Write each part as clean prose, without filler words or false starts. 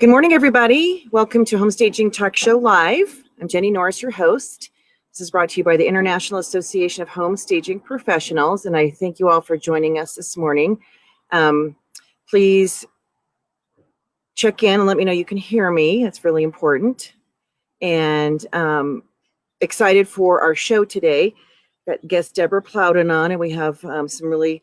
Good morning, everybody. Welcome to Home Staging Talk Show Live. I'm Jenny Norris, your host. This is brought to you by the International Association of Home Staging Professionals, and I thank you all for joining us this morning. Please check in and let me know you can hear me. That's really important. And excited for our show today. Got guest Deborah Plowden on, and we have some really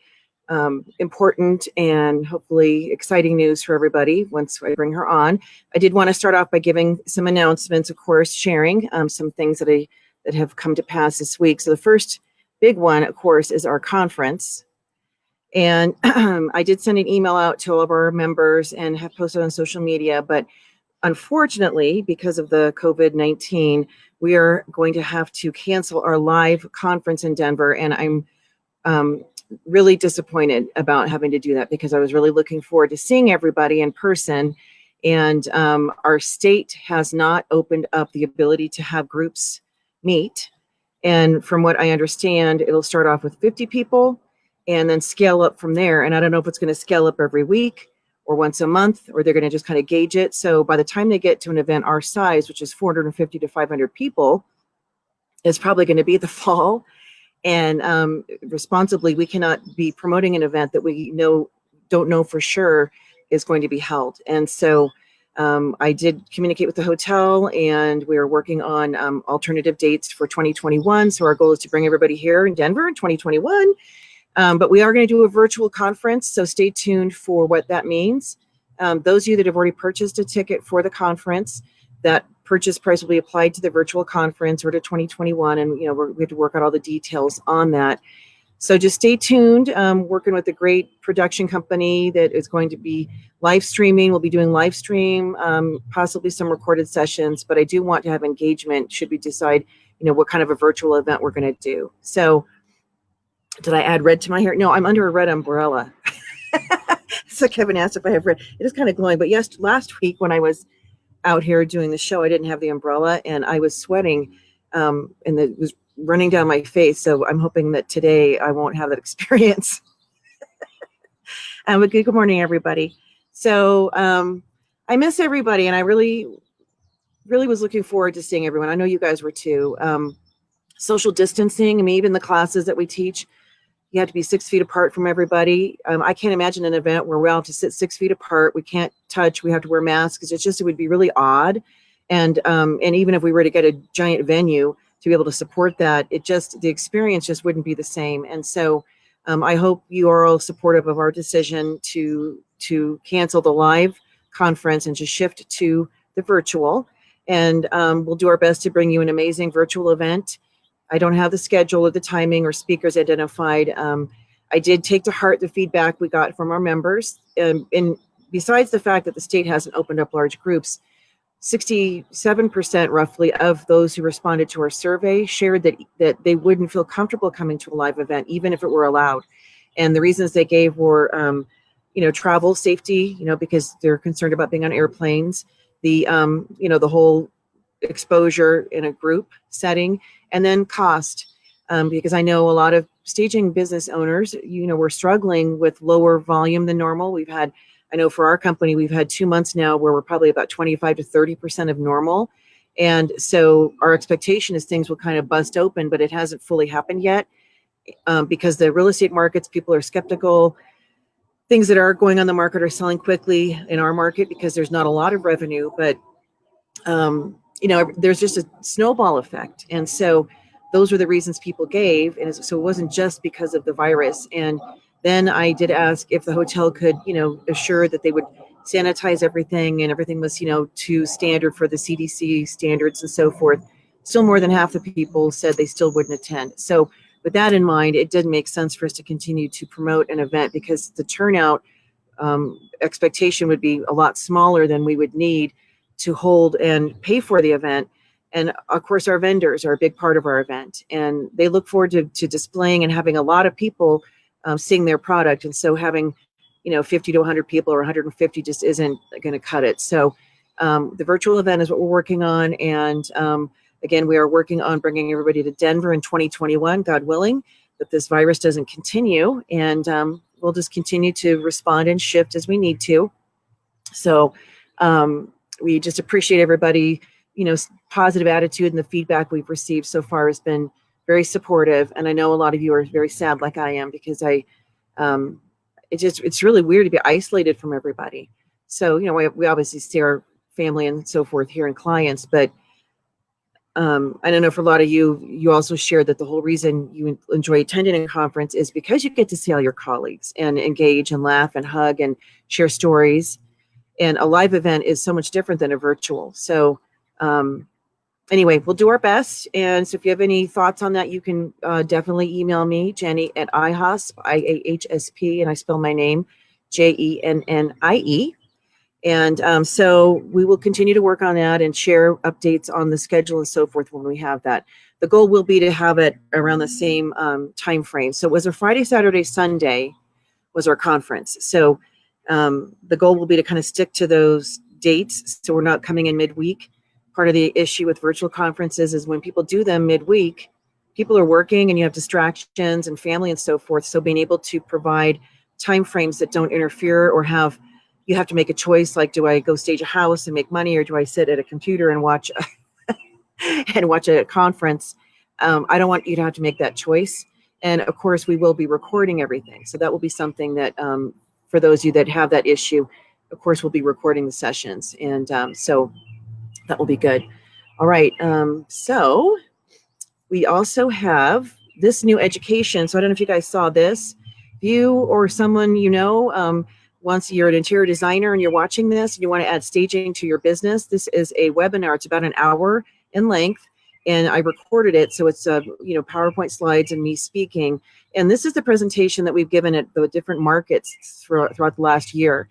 important and hopefully exciting news for everybody once I bring her on. I did want to start off by giving some announcements, of course, sharing some things that have come to pass this week. So the first big one, of course, is our conference. And I did send an email out to all of our members and have posted on social media, but unfortunately, because of the COVID-19, we are going to have to cancel our live conference in Denver, and I'm really disappointed about having to do that because I was really looking forward to seeing everybody in person. And our state has not opened up the ability to have groups meet. And from what I understand, it'll start off with 50 people and then scale up from there. And I don't know if it's going to scale up every week or once a month, or they're going to just kind of gauge it. So by the time they get to an event our size, which is 450 to 500 people, it's probably going to be the fall. And responsibly, we cannot be promoting an event that we don't know for sure is going to be held. And so I did communicate with the hotel, and we are working on alternative dates for 2021. So our goal is to bring everybody here in Denver in 2021. But we are going to do a virtual conference, so stay tuned for what that means. Those of you that have already purchased a ticket for the conference, that purchase price will be applied to the virtual conference or to 2021, and we have to work out all the details on that. So just stay tuned. Working with a great production company that is going to be live streaming. We'll be doing live stream, possibly some recorded sessions, but I do want to have engagement should we decide, what kind of a virtual event we're going to do. So did I add red to my hair? No, I'm under a red umbrella. So Kevin asked if I have red. It is kind of glowing, but yes, last week when I was out here doing the show, I didn't have the umbrella and I was sweating and it was running down my face. So I'm hoping that today I won't have that experience. But good morning, everybody. So I miss everybody, and I really, really was looking forward to seeing everyone. I know you guys were too. Social distancing, even the classes that we teach, you have to be 6 feet apart from everybody. I can't imagine an event where we all have to sit 6 feet apart. We can't touch. We have to wear masks. It would be really odd. And even if we were to get a giant venue to be able to support that, the experience just wouldn't be the same. And so I hope you are all supportive of our decision to cancel the live conference and just shift to the virtual. And we'll do our best to bring you an amazing virtual event. I don't have the schedule or the timing or speakers identified. I did take to heart the feedback we got from our members. And besides the fact that the state hasn't opened up large groups, 67% roughly of those who responded to our survey shared that they wouldn't feel comfortable coming to a live event, even if it were allowed. And the reasons they gave were, travel safety, because they're concerned about being on airplanes, the whole exposure in a group setting, and then cost, because I know a lot of staging business owners, we're struggling with lower volume than normal. I know for our company, we've had 2 months now where we're probably about 25 to 30% of normal. And so our expectation is things will kind of bust open, but it hasn't fully happened yet because the real estate markets, people are skeptical. Things that are going on the market are selling quickly in our market because there's not a lot of revenue, but there's just a snowball effect. And so those were the reasons people gave. And so it wasn't just because of the virus. And then I did ask if the hotel could, assure that they would sanitize everything and everything was, to standard for the CDC standards and so forth. Still more than half the people said they still wouldn't attend. So with that in mind, it did make sense for us to continue to promote an event because the turnout expectation would be a lot smaller than we would need to hold and pay for the event. And of course, our vendors are a big part of our event, and they look forward to displaying and having a lot of people seeing their product. And so having, 50 to 100 people or 150 just isn't going to cut it. So the virtual event is what we're working on. And again, we are working on bringing everybody to Denver in 2021, God willing, that this virus doesn't continue. And we'll just continue to respond and shift as we need to. So We just appreciate everybody, positive attitude, and the feedback we've received so far has been very supportive. And I know a lot of you are very sad like I am, because it's really weird to be isolated from everybody. So, we obviously see our family and so forth here and clients, but I don't know, for a lot of you also shared that the whole reason you enjoy attending a conference is because you get to see all your colleagues and engage and laugh and hug and share stories. And a live event is so much different than a virtual. So anyway, we'll do our best. And so if you have any thoughts on that, you can definitely email me, Jenny at IHOSP, IAHSP, and I spell my name, JENNIE. And so we will continue to work on that and share updates on the schedule and so forth when we have that. The goal will be to have it around the same time frame. So it was a Friday, Saturday, Sunday was our conference. So the goal will be to kind of stick to those dates, so we're not coming in midweek. Part of the issue with virtual conferences is when people do them midweek, people are working and you have distractions and family and so forth. So being able to provide time frames that don't interfere or you have to make a choice, like, do I go stage a house and make money, or do I sit at a computer and watch a conference? I don't want you to have to make that choice. And of course, we will be recording everything. So that will be something that, for those of you that have that issue, of course, we'll be recording the sessions. And so that will be good. All right. So we also have this new education. So I don't know if you guys saw this. If you or someone once you're an interior designer and you're watching this and you want to add staging to your business, this is a webinar. It's about an hour in length, and I recorded it. So it's PowerPoint slides and me speaking. And this is the presentation that we've given at the different markets throughout the last year.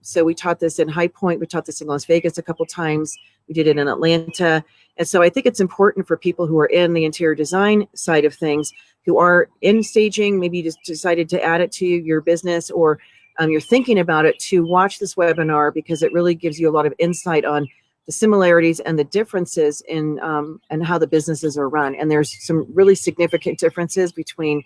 So we taught this in High Point. We taught this in Las Vegas a couple times. We did it in Atlanta. And so I think it's important for people who are in the interior design side of things, who are in staging, maybe you just decided to add it to your business, or you're thinking about it, to watch this webinar, because it really gives you a lot of insight on the similarities and the differences in and how the businesses are run. And there's some really significant differences between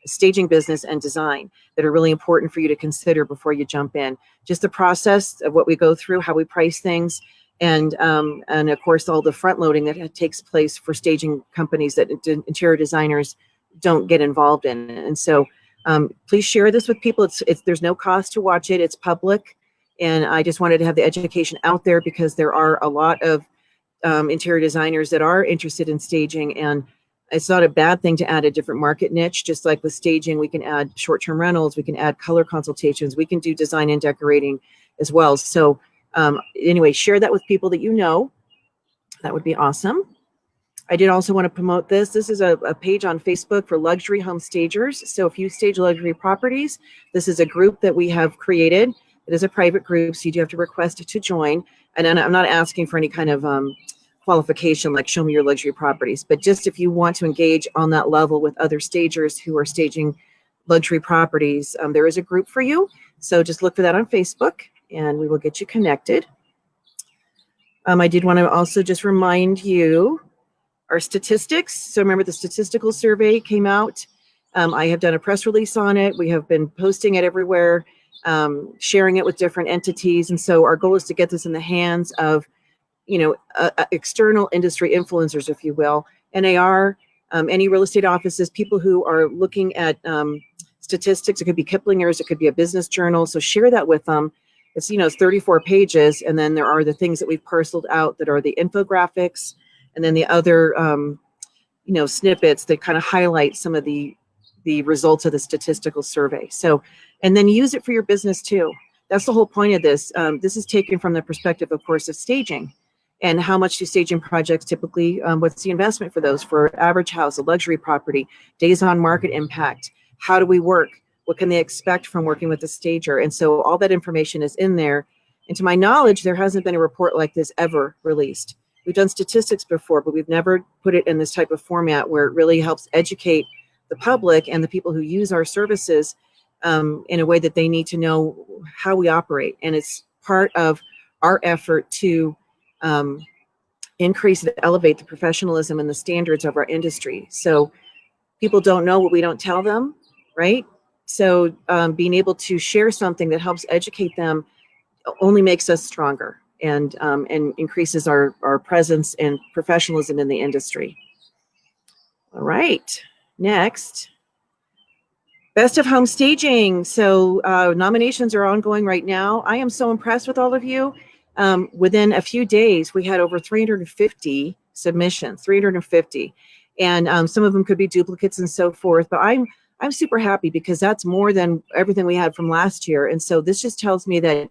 staging business and design that are really important for you to consider before you jump in. Just the process of what we go through, how we price things, and of course all the front loading that takes place for staging companies that interior designers don't get involved in. And so please share this with people. There's no cost to watch it. It's public. And I just wanted to have the education out there, because there are a lot of interior designers that are interested in staging, and it's not a bad thing to add a different market niche. Just like with staging, we can add short-term rentals, we can add color consultations, we can do design and decorating as well. So anyway, share that with people that you know. That would be awesome. I did also want to promote this. This is a page on Facebook for luxury home stagers. So if you stage luxury properties, this is a group that we have created. It is a private group, so you do have to request to join. And I'm not asking for any kind of qualification, like show me your luxury properties, but just if you want to engage on that level with other stagers who are staging luxury properties, there is a group for you. So just look for that on Facebook and we will get you connected. I did want to also just remind you our statistics. So remember, the Statistical Survey came out. I have done a press release on it. We have been posting it everywhere, sharing it with different entities. And so our goal is to get this in the hands of, external industry influencers, if you will, NAR, any real estate offices, people who are looking at statistics. It could be Kiplinger's, it could be a business journal. So share that with them. It's, it's 34 pages. And then there are the things that we've parceled out that are the infographics, and then the other, snippets that kind of highlight some of the results of the statistical survey. So, and then use it for your business too. That's the whole point of this. This is taken from the perspective, of course, of staging, and how much do staging projects typically, what's the investment for those, for average house, a luxury property, days on market impact, how do we work? What can they expect from working with the stager? And so all that information is in there. And to my knowledge, there hasn't been a report like this ever released. We've done statistics before, but we've never put it in this type of format where it really helps educate the public and the people who use our services in a way that they need to know how we operate. And it's part of our effort to increase and elevate the professionalism and the standards of our industry. So people don't know what we don't tell them, right? So being able to share something that helps educate them only makes us stronger and increases our presence and professionalism in the industry. All right, next. Best of Home Staging. So nominations are ongoing right now. I am so impressed with all of you. Within a few days, we had over 350 submissions, 350. And some of them could be duplicates and so forth. But I'm super happy because that's more than everything we had from last year. And so this just tells me that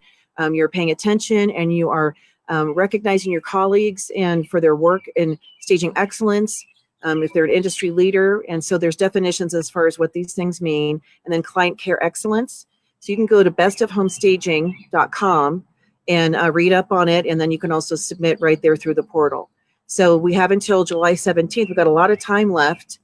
you're paying attention and you are recognizing your colleagues and for their work in staging excellence. If they're an industry leader. And so there's definitions as far as what these things mean. And then client care excellence. So you can go to bestofhomestaging.com and read up on it. And then you can also submit right there through the portal. So we have until July 17th. We've got a lot of time left.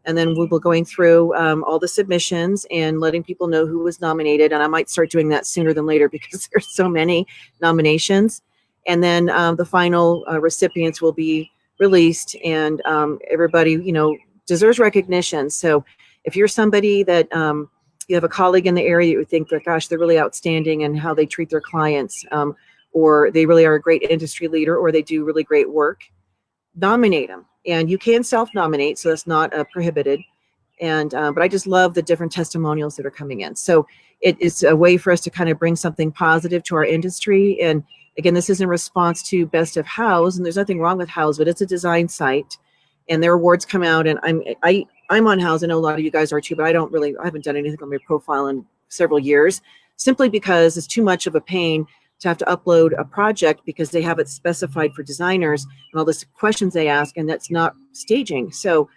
And then we'll be going through all the submissions and letting people know who was nominated. And I might start doing that sooner than later because there's so many nominations. And then the final recipients will be released, and everybody, deserves recognition. So if you're somebody that you have a colleague in the area that you think that, gosh, they're really outstanding in how they treat their clients, or they really are a great industry leader, or they do really great work, nominate them. And you can self-nominate, so that's not prohibited. And but I just love the different testimonials that are coming in. So it is a way for us to kind of bring something positive to our industry. And again, this is in response to Best of House, and there's nothing wrong with House, but it's a design site, and their awards come out. And I'm on House. I know a lot of you guys are too, but I haven't done anything on my profile in several years, simply because it's too much of a pain to have to upload a project because they have it specified for designers and all this questions they ask, and that's not staging. So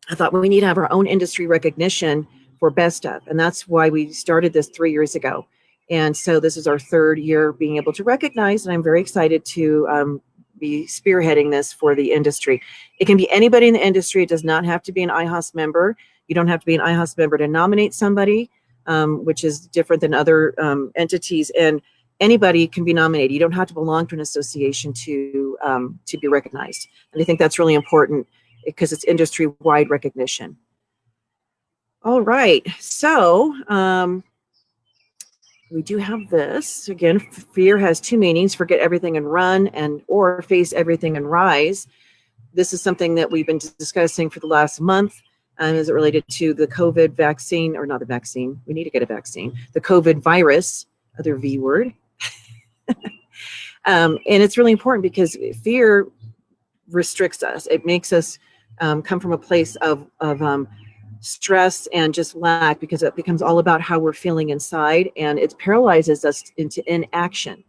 I thought we need to have our own industry recognition for Best of, and that's why we started this 3 years ago. And so this is our third year being able to recognize, and I'm very excited to be spearheading this for the industry. It can be anybody in the industry. It does not have to be an IHOS member. You don't have to be an IHOS member to nominate somebody, which is different than other entities. And anybody can be nominated. You don't have to belong to an association to be recognized. And I think that's really important because it's industry-wide recognition. All right, so we do have this. Again, fear has two meanings: forget everything and run, or face everything and rise. This is something that we've been discussing for the last month as it related to the COVID vaccine, or not the vaccine. We need to get a vaccine. The COVID virus, other V word. And it's really important because fear restricts us. It makes us come from a place of stress and just lack, because it becomes all about how we're feeling inside, and it paralyzes us into inaction.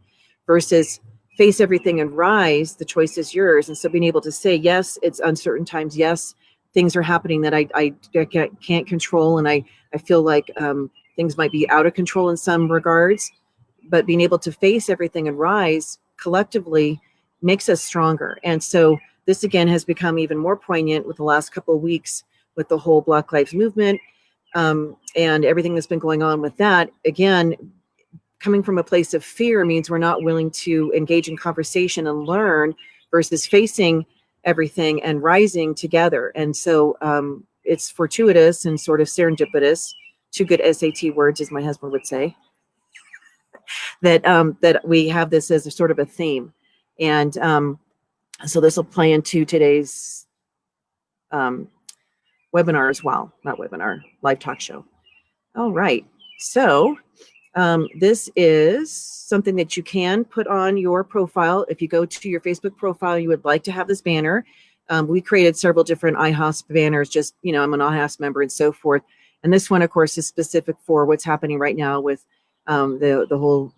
Versus face everything and rise, the choice is yours. And so being able to say, yes, it's uncertain times. Yes, things are happening that I can't control, and I feel like things might be out of control in some regards. But being able to face everything and rise collectively makes us stronger. And so this again has become even more poignant with the last couple of weeks with the whole Black Lives Movement and everything that's been going on with that. Again, coming from a place of fear means we're not willing to engage in conversation and learn, versus facing everything and rising together. And so it's fortuitous and sort of serendipitous, two good SAT words, as my husband would say, that we have this as a sort of a theme. And so this will play into today's webinar as well, not webinar, live talk show. All right, so this is something that you can put on your profile. If you go to your Facebook profile, you would like to have this banner. We created several different IHOS banners, just, I'm an IHOS member and so forth. And this one, of course, is specific for what's happening right now with the whole,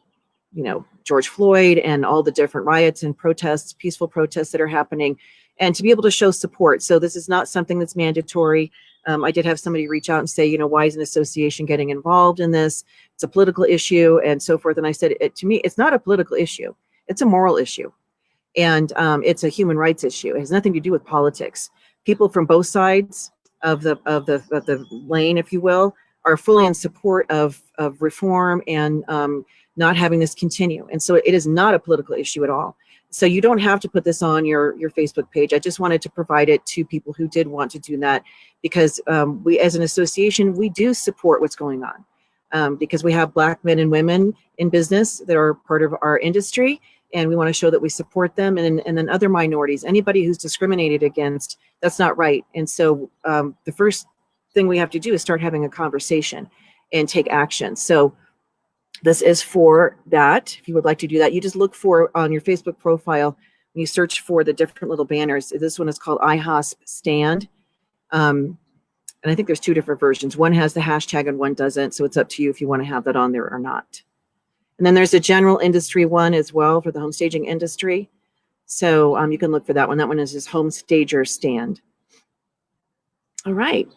George Floyd and all the different riots and protests, peaceful protests that are happening, and to be able to show support. So this is not something that's mandatory. I did have somebody reach out and say, why is an association getting involved in this? It's a political issue and so forth. And I said, to me, it's not a political issue. It's a moral issue. And it's a human rights issue. It has nothing to do with politics. People from both sides of the lane, if you will, are fully in support of reform and not having this continue. And so it is not a political issue at all. So you don't have to put this on your Facebook page. I just wanted to provide it to people who did want to do that, because we as an association, we do support what's going on. because we have Black men and women in business that are part of our industry, and we want to show that we support them. And then other minorities, anybody who's discriminated against, that's not right. And so the first thing we have to do is start having a conversation and take action. So this is for that. If you would like to do that, you just look for on your Facebook profile, when you search for the different little banners. This one is called IHOSP Stand. And I think there's two different versions. One has the hashtag and one doesn't. So it's up to you if you want to have that on there or not. And then there's a general industry one as well for the home staging industry. So you can look for that one. That one is just Home Stager Stand. All right.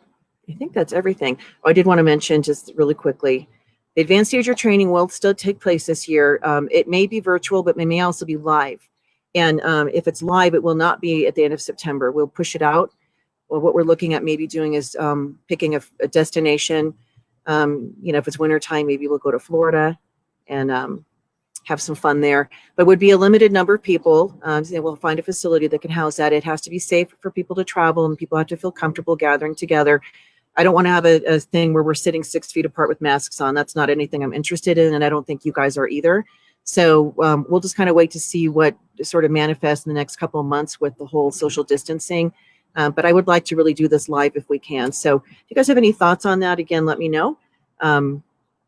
I think that's everything. Oh, I did want to mention just really quickly, the Advanced Stager training will still take place this year. It may be virtual, but it may also be live. And if it's live, it will not be at the end of September. We'll push it out. Well, what we're looking at maybe doing is picking a destination. If it's wintertime, maybe we'll go to Florida and have some fun there. But it would be a limited number of people. So we'll find a facility that can house that. It has to be safe for people to travel, and people have to feel comfortable gathering together. I don't want to have a thing where we're sitting 6 feet apart with masks on. That's not anything I'm interested in, and I don't think you guys are either. So we'll just kind of wait to see what sort of manifests in the next couple of months with the whole social distancing. But I would like to really do this live if we can. So if you guys have any thoughts on that, again, let me know.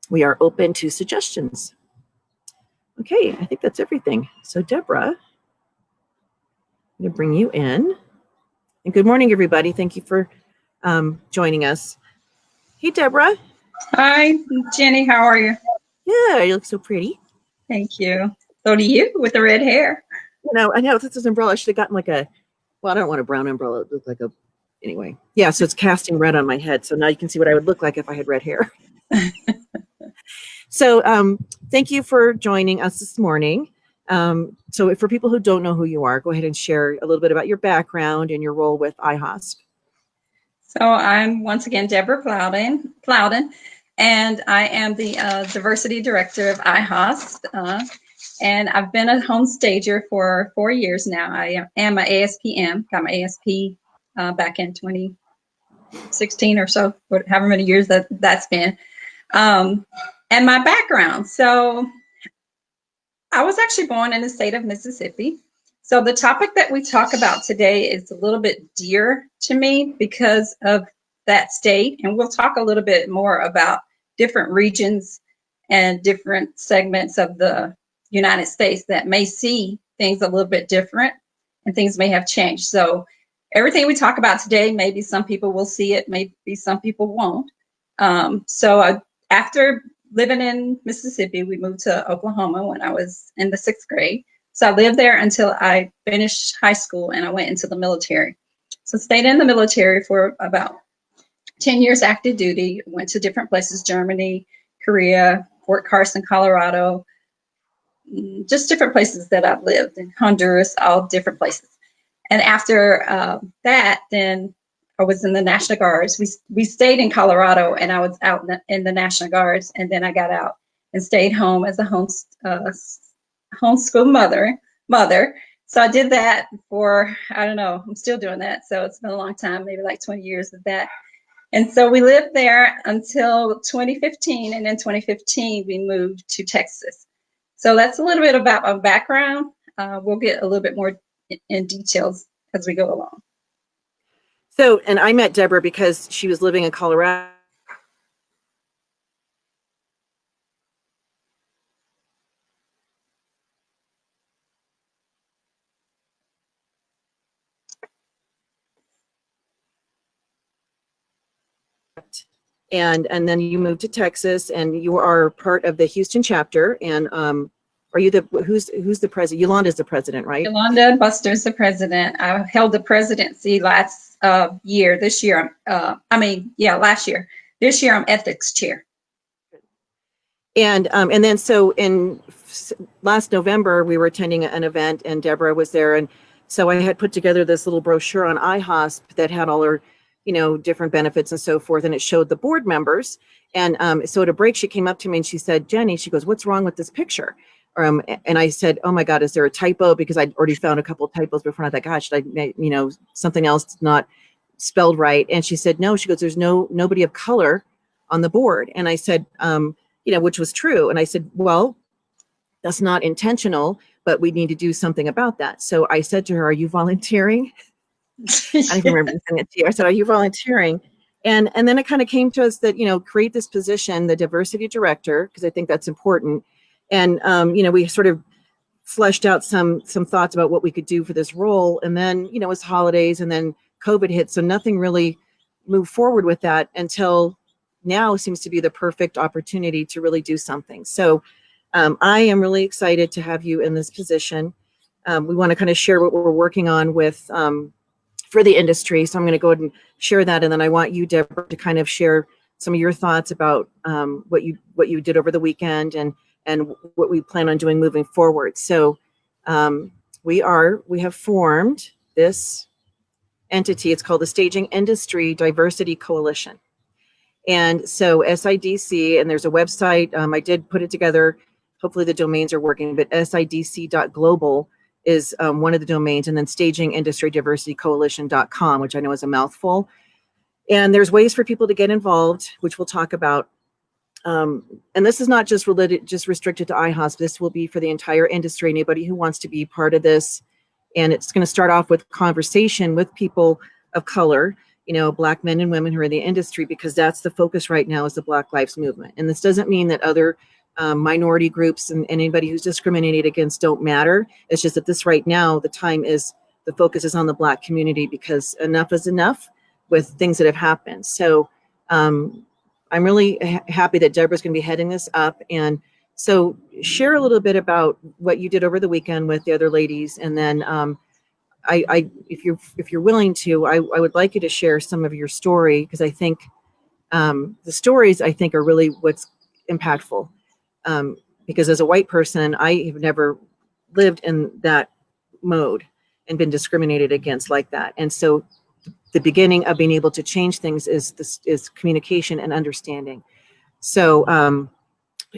We are open to suggestions. Okay, I think that's everything. So Deborah, I'm going to bring you in. And good morning, everybody. Thank you for joining us. Hey, Deborah. Hi, Jenny. How are you? Yeah, you look so pretty. Thank you. So do you with the red hair. I know this is umbrella. I should have gotten like I don't want a brown umbrella. It looked like anyway. Yeah, so it's casting red on my head. So now you can see what I would look like if I had red hair. So thank you for joining us this morning. So for people who don't know who you are, go ahead and share a little bit about your background and your role with IHOSP. So I'm once again Deborah Plowden, and I am the diversity director of IHOSP. And I've been a home stager for 4 years now. I am an ASPM, got my ASP back in 2016 or so, however many years that's been. And my background. So I was actually born in the state of Mississippi. So the topic that we talk about today is a little bit dear to me because of that state. And we'll talk a little bit more about different regions and different segments of the United States that may see things a little bit different and things may have changed. So everything we talk about today, maybe some people will see it, maybe some people won't. After living in Mississippi, we moved to Oklahoma when I was in the 6th grade. So I lived there until I finished high school and I went into the military. So stayed in the military for about 10 years active duty, went to different places, Germany, Korea, Fort Carson, Colorado, just different places that I've lived in, Honduras, all different places. And after that, then I was in the National Guards. We stayed in Colorado and I was out in the National Guards, and then I got out and stayed home as a homeschool mother. So I did that for, I don't know, I'm still doing that. So it's been a long time, maybe like 20 years of that. And so we lived there until 2015. And in 2015, we moved to Texas. So that's a little bit about my background. We'll get a little bit more in details as we go along. So, and I met Deborah because she was living in Colorado. And then you moved to Texas, and you are part of the Houston chapter. And are you who's the president? Yolanda's the president, right? Yolanda Buster's the president. I held the presidency last year. This year, last year. This year, I'm ethics chair. And then so in last November, we were attending an event, and Deborah was there, and so I had put together this little brochure on IHOSP that had all her, different benefits and so forth, and it showed the board members. And so at a break, she came up to me and she said, "Jenny," she goes, "what's wrong with this picture?" And I said, "Oh my God, is there a typo?" Because I'd already found a couple of typos before. I thought, "Gosh, something else not spelled right." And she said, "No." She goes, "There's nobody of color on the board. And I said, which was true. And I said, well, that's not intentional, but we need to do something about that. So I said to her, are you volunteering? I don't even remember saying it to you. I said, are you volunteering? And then it kind of came to us that, create this position, the diversity director, because I think that's important. And, we sort of fleshed out some thoughts about what we could do for this role. And then, it was holidays and then COVID hit. So nothing really moved forward with that until now seems to be the perfect opportunity to really do something. So I am really excited to have you in this position. We want to kind of share what we're working on with for the industry. So I'm going to go ahead and share that. And then I want you, Deborah, to kind of share some of your thoughts about what you did over the weekend and what we plan on doing moving forward. So we have formed this entity. It's called the Staging Industry Diversity Coalition. And so SIDC, and there's a website, I did put it together. Hopefully the domains are working, but sidc.global is one of the domains, and then stagingindustrydiversitycoalition.com, which I know is a mouthful. And there's ways for people to get involved, which we'll talk about. And this is not just restricted to IHOS. This will be for the entire industry, anybody who wants to be part of this. And it's going to start off with conversation with people of color, Black men and women who are in the industry, because that's the focus right now, is the Black Lives Movement. And this doesn't mean that other minority groups and anybody who's discriminated against don't matter. It's just that this right now, the focus is on the Black community, because enough is enough with things that have happened. So I'm really happy that Deborah's going to be heading this up. And so share a little bit about what you did over the weekend with the other ladies. And then if you're willing to, I would like you to share some of your story, because I think the stories are really what's impactful. Because as a white person, I have never lived in that mode and been discriminated against like that. And so the beginning of being able to change things is communication and understanding. So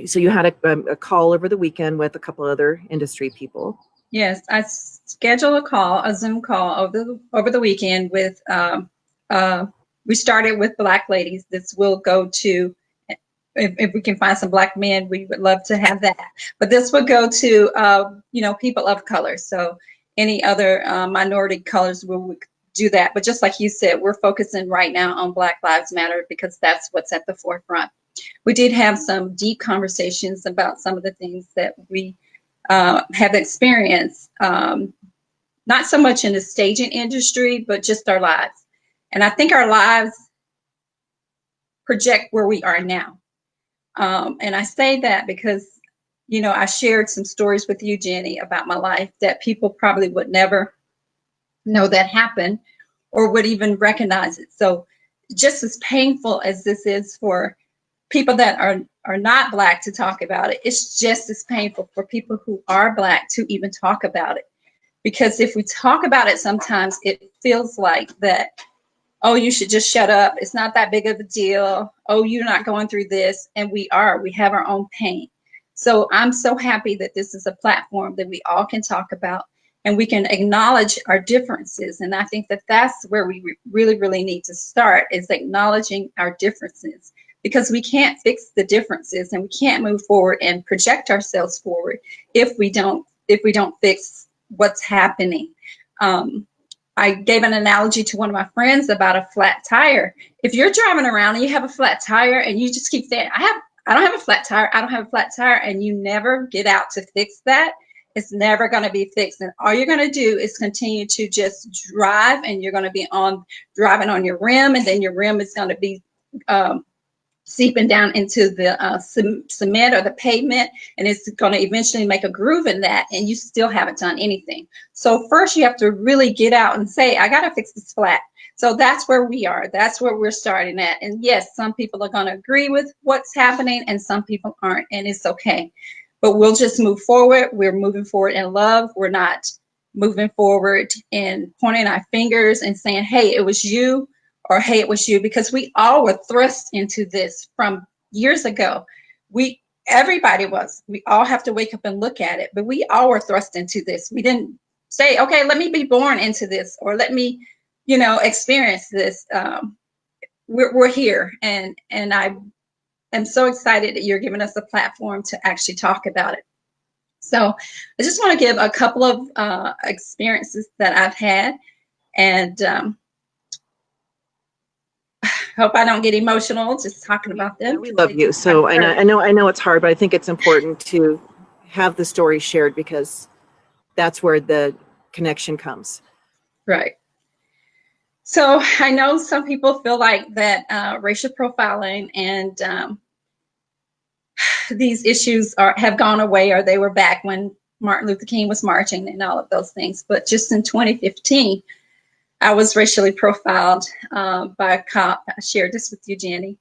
so you had a call over the weekend with a couple other industry people. Yes, I scheduled a Zoom call over the weekend with, we started with Black ladies. This will go to, if we can find some Black men, we would love to have that. But this would go to, people of color. So any other minority colors, we would do that. But just like you said, we're focusing right now on Black Lives Matter, because that's what's at the forefront. We did have some deep conversations about some of the things that we have experienced, not so much in the staging industry, but just our lives. And I think our lives project where we are now. And I say that because, I shared some stories with you, Jenny, about my life that people probably would never know that happened or would even recognize it. So just as painful as this is for people that are not Black to talk about it, it's just as painful for people who are Black to even talk about it. Because if we talk about it, sometimes it feels like that, oh, you should just shut up. It's not that big of a deal. Oh, you're not going through this. And we have our own pain. So I'm so happy that this is a platform that we all can talk about and we can acknowledge our differences. And I think that that's where we really, really need to start, is acknowledging our differences, because we can't fix the differences and we can't move forward and project ourselves forward if we don't fix what's happening. I gave an analogy to one of my friends about a flat tire. If you're driving around and you have a flat tire and you just keep saying, I don't have a flat tire, I don't have a flat tire, and you never get out to fix that, it's never going to be fixed. And all you're going to do is continue to just drive, and you're going to be driving on your rim, and then your rim is going to be seeping down into the cement or the pavement, and it's going to eventually make a groove in that, and you still haven't done anything. So first you have to really get out and say, I got to fix this flat. So that's where we are. That's where we're starting at. And yes, some people are going to agree with what's happening and some people aren't, and it's okay. But we'll just move forward. We're moving forward in love. We're not moving forward and pointing our fingers and saying, hey, it was you, or hey, it was you, because we all were thrust into this from years ago. Everybody was. We all have to wake up and look at it, but we all were thrust into this. We didn't say, okay, let me be born into this, or let me, experience this. We're here, and I am so excited that you're giving us a platform to actually talk about it. So I just want to give a couple of experiences that I've had, and hope I don't get emotional just talking about them. Yeah, we love you. So I know it's hard, but I think it's important to have the story shared because that's where the connection comes. Right. So I know some people feel like that racial profiling and these issues have gone away, or they were back when Martin Luther King was marching and all of those things. But just in 2015, I was racially profiled by a cop. I shared this with you, Jenny,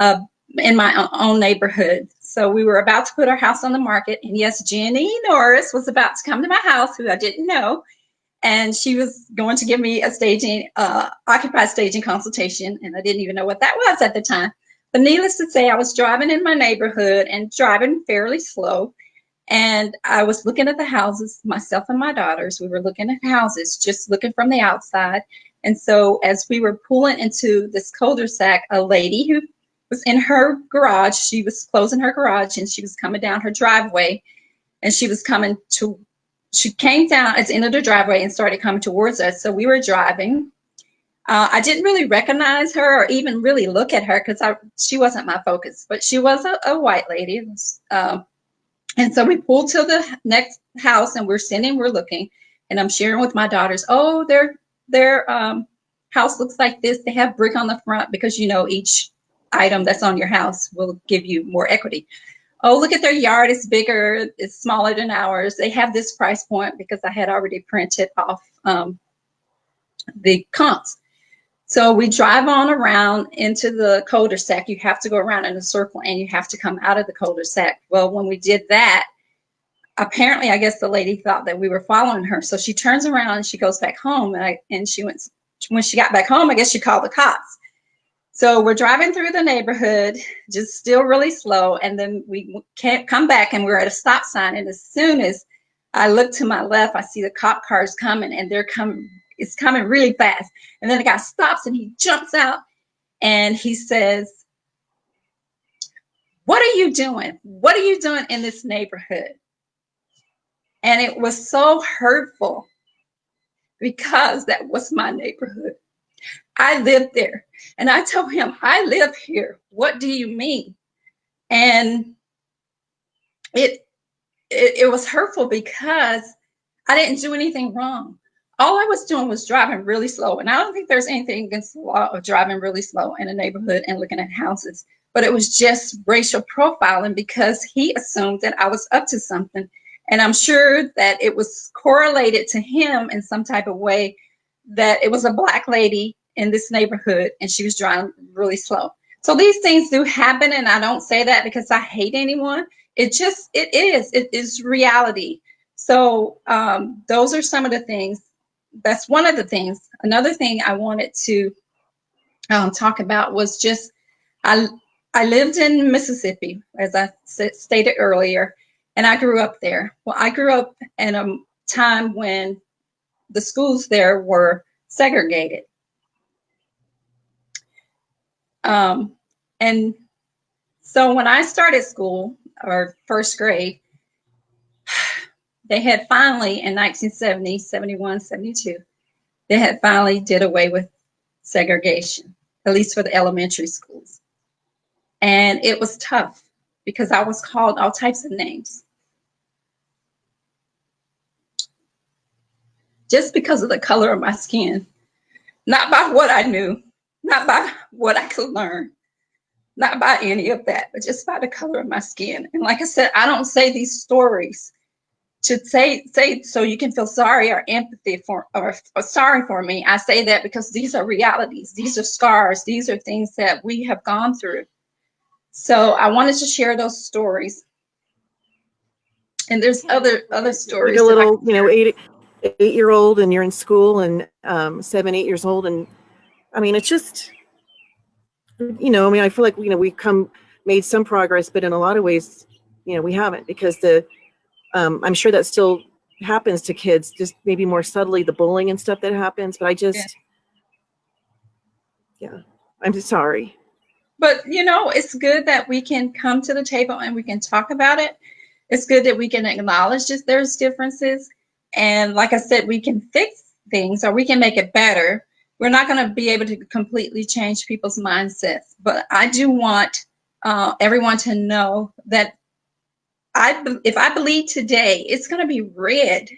in my own neighborhood. So we were about to put our house on the market. And yes, Jenny Norris was about to come to my house, who I didn't know. And she was going to give me a staging, occupied staging consultation. And I didn't even know what that was at the time. But needless to say, I was driving in my neighborhood and driving fairly slow. And I was looking at the houses, myself and my daughters. We were looking at houses, just looking from the outside. And so as we were pulling into this cul-de-sac, a lady who was in her garage, she was closing her garage and she was coming down her driveway. And she came down at the end of the driveway and started coming towards us. So we were driving. I didn't really recognize her or even really look at her because she wasn't my focus, but she was a white lady. And so we pulled to the next house and we're looking, and I'm sharing with my daughters, oh, their house looks like this. They have brick on the front because, you know, each item that's on your house will give you more equity. Oh, look at their yard. It's bigger. It's smaller than ours. They have this price point because I had already printed off the comps. So we drive on around into the cul-de-sac. You have to go around in a circle and you have to come out of the cul-de-sac. Well, when we did that, apparently, I guess the lady thought that we were following her. So she turns around and she goes back home. And she went, when she got back home, I guess she called the cops. So we're driving through the neighborhood, just still really slow. And then we can't come back and we're at a stop sign. And as soon as I look to my left, I see the cop cars coming, and it's coming really fast. And then the guy stops and he jumps out and he says, "What are you doing? What are you doing in this neighborhood?" And it was so hurtful because that was my neighborhood. I lived there. And I told him, I live here. What do you mean? And it was hurtful because I didn't do anything wrong. All I was doing was driving really slow. And I don't think there's anything against the law of driving really slow in a neighborhood and looking at houses. But it was just racial profiling because he assumed that I was up to something. And I'm sure that it was correlated to him in some type of way that it was a Black lady in this neighborhood and she was driving really slow. So these things do happen, and I don't say that because I hate anyone. It is reality. So those are some of the things. That's one of the things. Another thing I wanted to talk about was just I lived in Mississippi, as I stated earlier, and I grew up there. Well, I grew up in a time when the schools there were segregated. And so when I started school, or first grade, they had finally, in 1970, 71, 72, they had finally did away with segregation, at least for the elementary schools. And it was tough because I was called all types of names. Just because of the color of my skin, not by what I knew, not by what I could learn, not by any of that, but just by the color of my skin. And like I said, I don't say these stories to say so you can feel sorry or empathy for or sorry for me. I say that because these are realities. These are scars. These are things that we have gone through. So I wanted to share those stories. And there's other stories. Like a little, 8-year-old, and you're in school, and 7, 8 years old, and I mean, it's just, I feel like we've made some progress, but in a lot of ways, we haven't, because I'm sure that still happens to kids, just maybe more subtly, the bullying and stuff that happens. But I'm just sorry. But, it's good that we can come to the table and we can talk about it. It's good that we can acknowledge that there's differences. And like I said, we can fix things or we can make it better. We're not going to be able to completely change people's mindsets. But I do want everyone to know that if I bleed today, it's going to be red.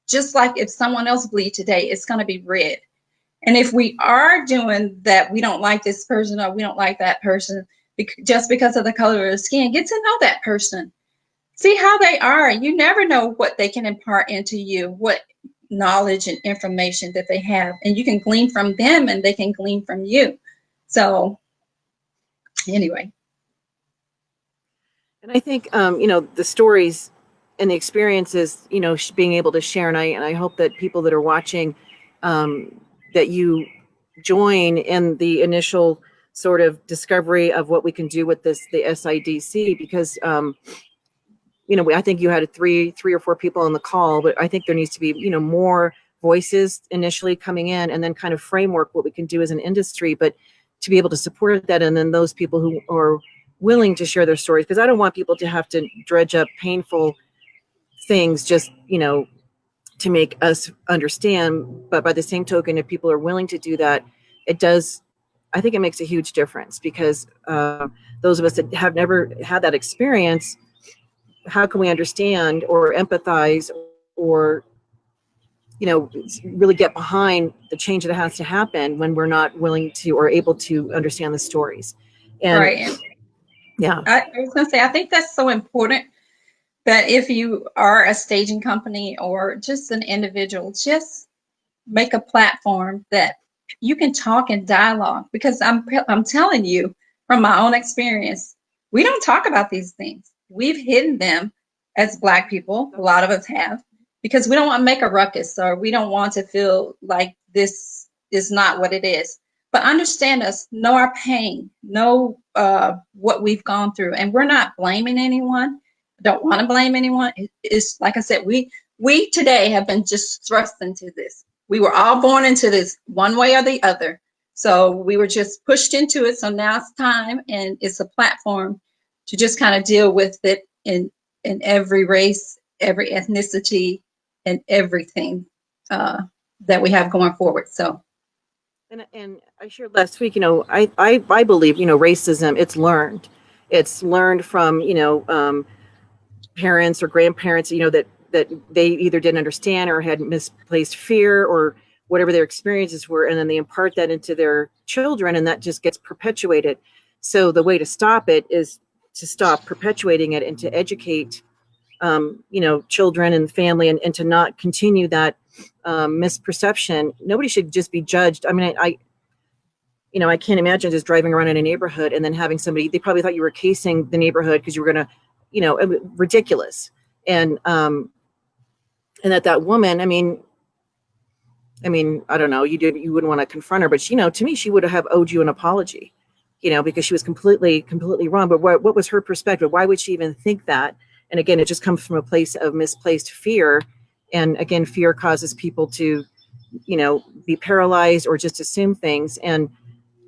Just like if someone else bleed today, it's going to be red. And if we are doing that, we don't like this person or we don't like that person just because of the color of their skin, get to know that person. See how they are. You never know what they can impart into you, what knowledge and information that they have. And you can glean from them and they can glean from you. So anyway. And I think, the stories and the experiences, being able to share. And I hope that people that are watching, that you join in the initial sort of discovery of what we can do with the SIDC, because, I think you had three or four people on the call, but I think there needs to be, more voices initially coming in and then kind of framework what we can do as an industry, but to be able to support that. And then those people who are willing to share their stories, because I don't want people to have to dredge up painful things just, to make us understand. But by the same token, if people are willing to do that, I think it makes a huge difference, because those of us that have never had that experience, how can we understand or empathize or, really get behind the change that has to happen when we're not willing to or able to understand the stories? And right. Yeah. I was going to say, I think that's so important that if you are a staging company or just an individual, just make a platform that you can talk and dialogue, because I'm telling you from my own experience, we don't talk about these things. We've hidden them as Black people. A lot of us have, because we don't want to make a ruckus or we don't want to feel like this is not what it is. But understand us, know our pain, know what we've gone through. And we're not blaming anyone. Don't want to blame anyone. It's like I said, we today have been just thrust into this. We were all born into this one way or the other. So we were just pushed into it. So now it's time, and it's a platform to just kind of deal with it in every race, every ethnicity, and everything that we have going forward. So. And I shared last week, I believe, racism, it's learned. It's learned from, parents or grandparents, that they either didn't understand or had misplaced fear or whatever their experiences were. And then they impart that into their children, and that just gets perpetuated. So the way to stop it is to stop perpetuating it and to educate, children and family, and to not continue that misperception. Nobody should just be judged. I mean, I can't imagine just driving around in a neighborhood and then having somebody, they probably thought you were casing the neighborhood because you were going to, ridiculous. And that woman, I mean, I don't know, you wouldn't want to confront her, but to me, she would have owed you an apology, because she was completely wrong. But what was her perspective? Why would she even think that? And again, it just comes from a place of misplaced fear. And again, fear causes people to, be paralyzed or just assume things. And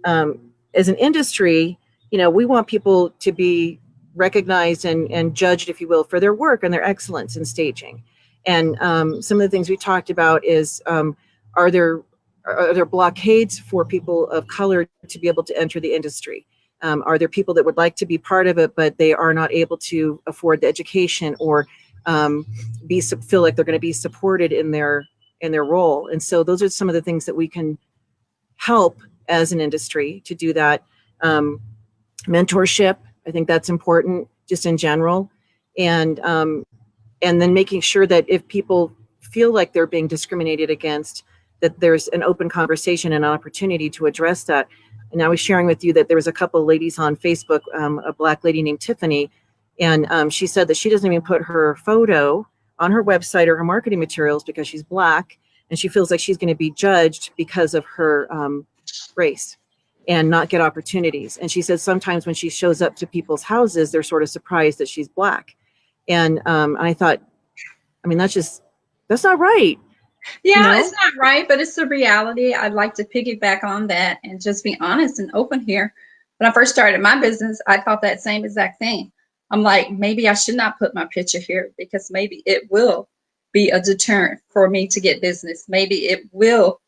as an industry, we want people to be recognized and judged, if you will, for their work and their excellence in staging. And some of the things we talked about is, are there blockades for people of color to be able to enter the industry? Are there people that would like to be part of it, but they are not able to afford the education or feel like they're going to be supported in their role? And so those are some of the things that we can help as an industry to do that. Mentorship, I think that's important just in general. And then making sure that if people feel like they're being discriminated against, that there's an open conversation and an opportunity to address that. And I was sharing with you that there was a couple of ladies on Facebook, a Black lady named Tiffany, and she said that she doesn't even put her photo on her website or her marketing materials because she's Black, and she feels like she's going to be judged because of her race and not get opportunities. And she says sometimes when she shows up to people's houses, they're sort of surprised that she's Black. And I thought, that's not right. Yeah, it's not right, but it's a reality. I'd like to piggyback on that and just be honest and open here. when I first started my business, I thought that same exact thing. I'm like, maybe I should not put my picture here because maybe it will be a deterrent for me to get business. Maybe it will,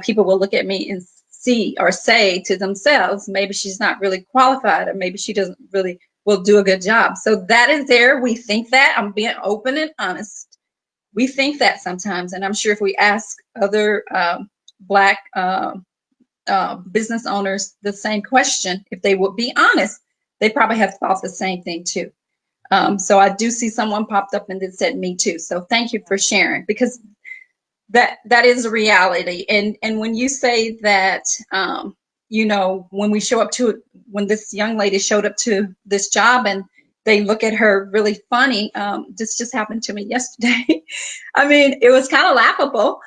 people will look at me and see or say to themselves, maybe she's not really qualified, or maybe she doesn't really will do a good job. So that is there. We think that. I'm being open and honest. We think that sometimes. And I'm sure if we ask other Black business owners the same question, if they would be honest, they probably have thought the same thing too. So I do see someone popped up and that said me too. So thank you for sharing, because that is a reality. And when you say that, when this young lady showed up to this job and they look at her really funny, this just happened to me yesterday. I mean, it was kind of laughable,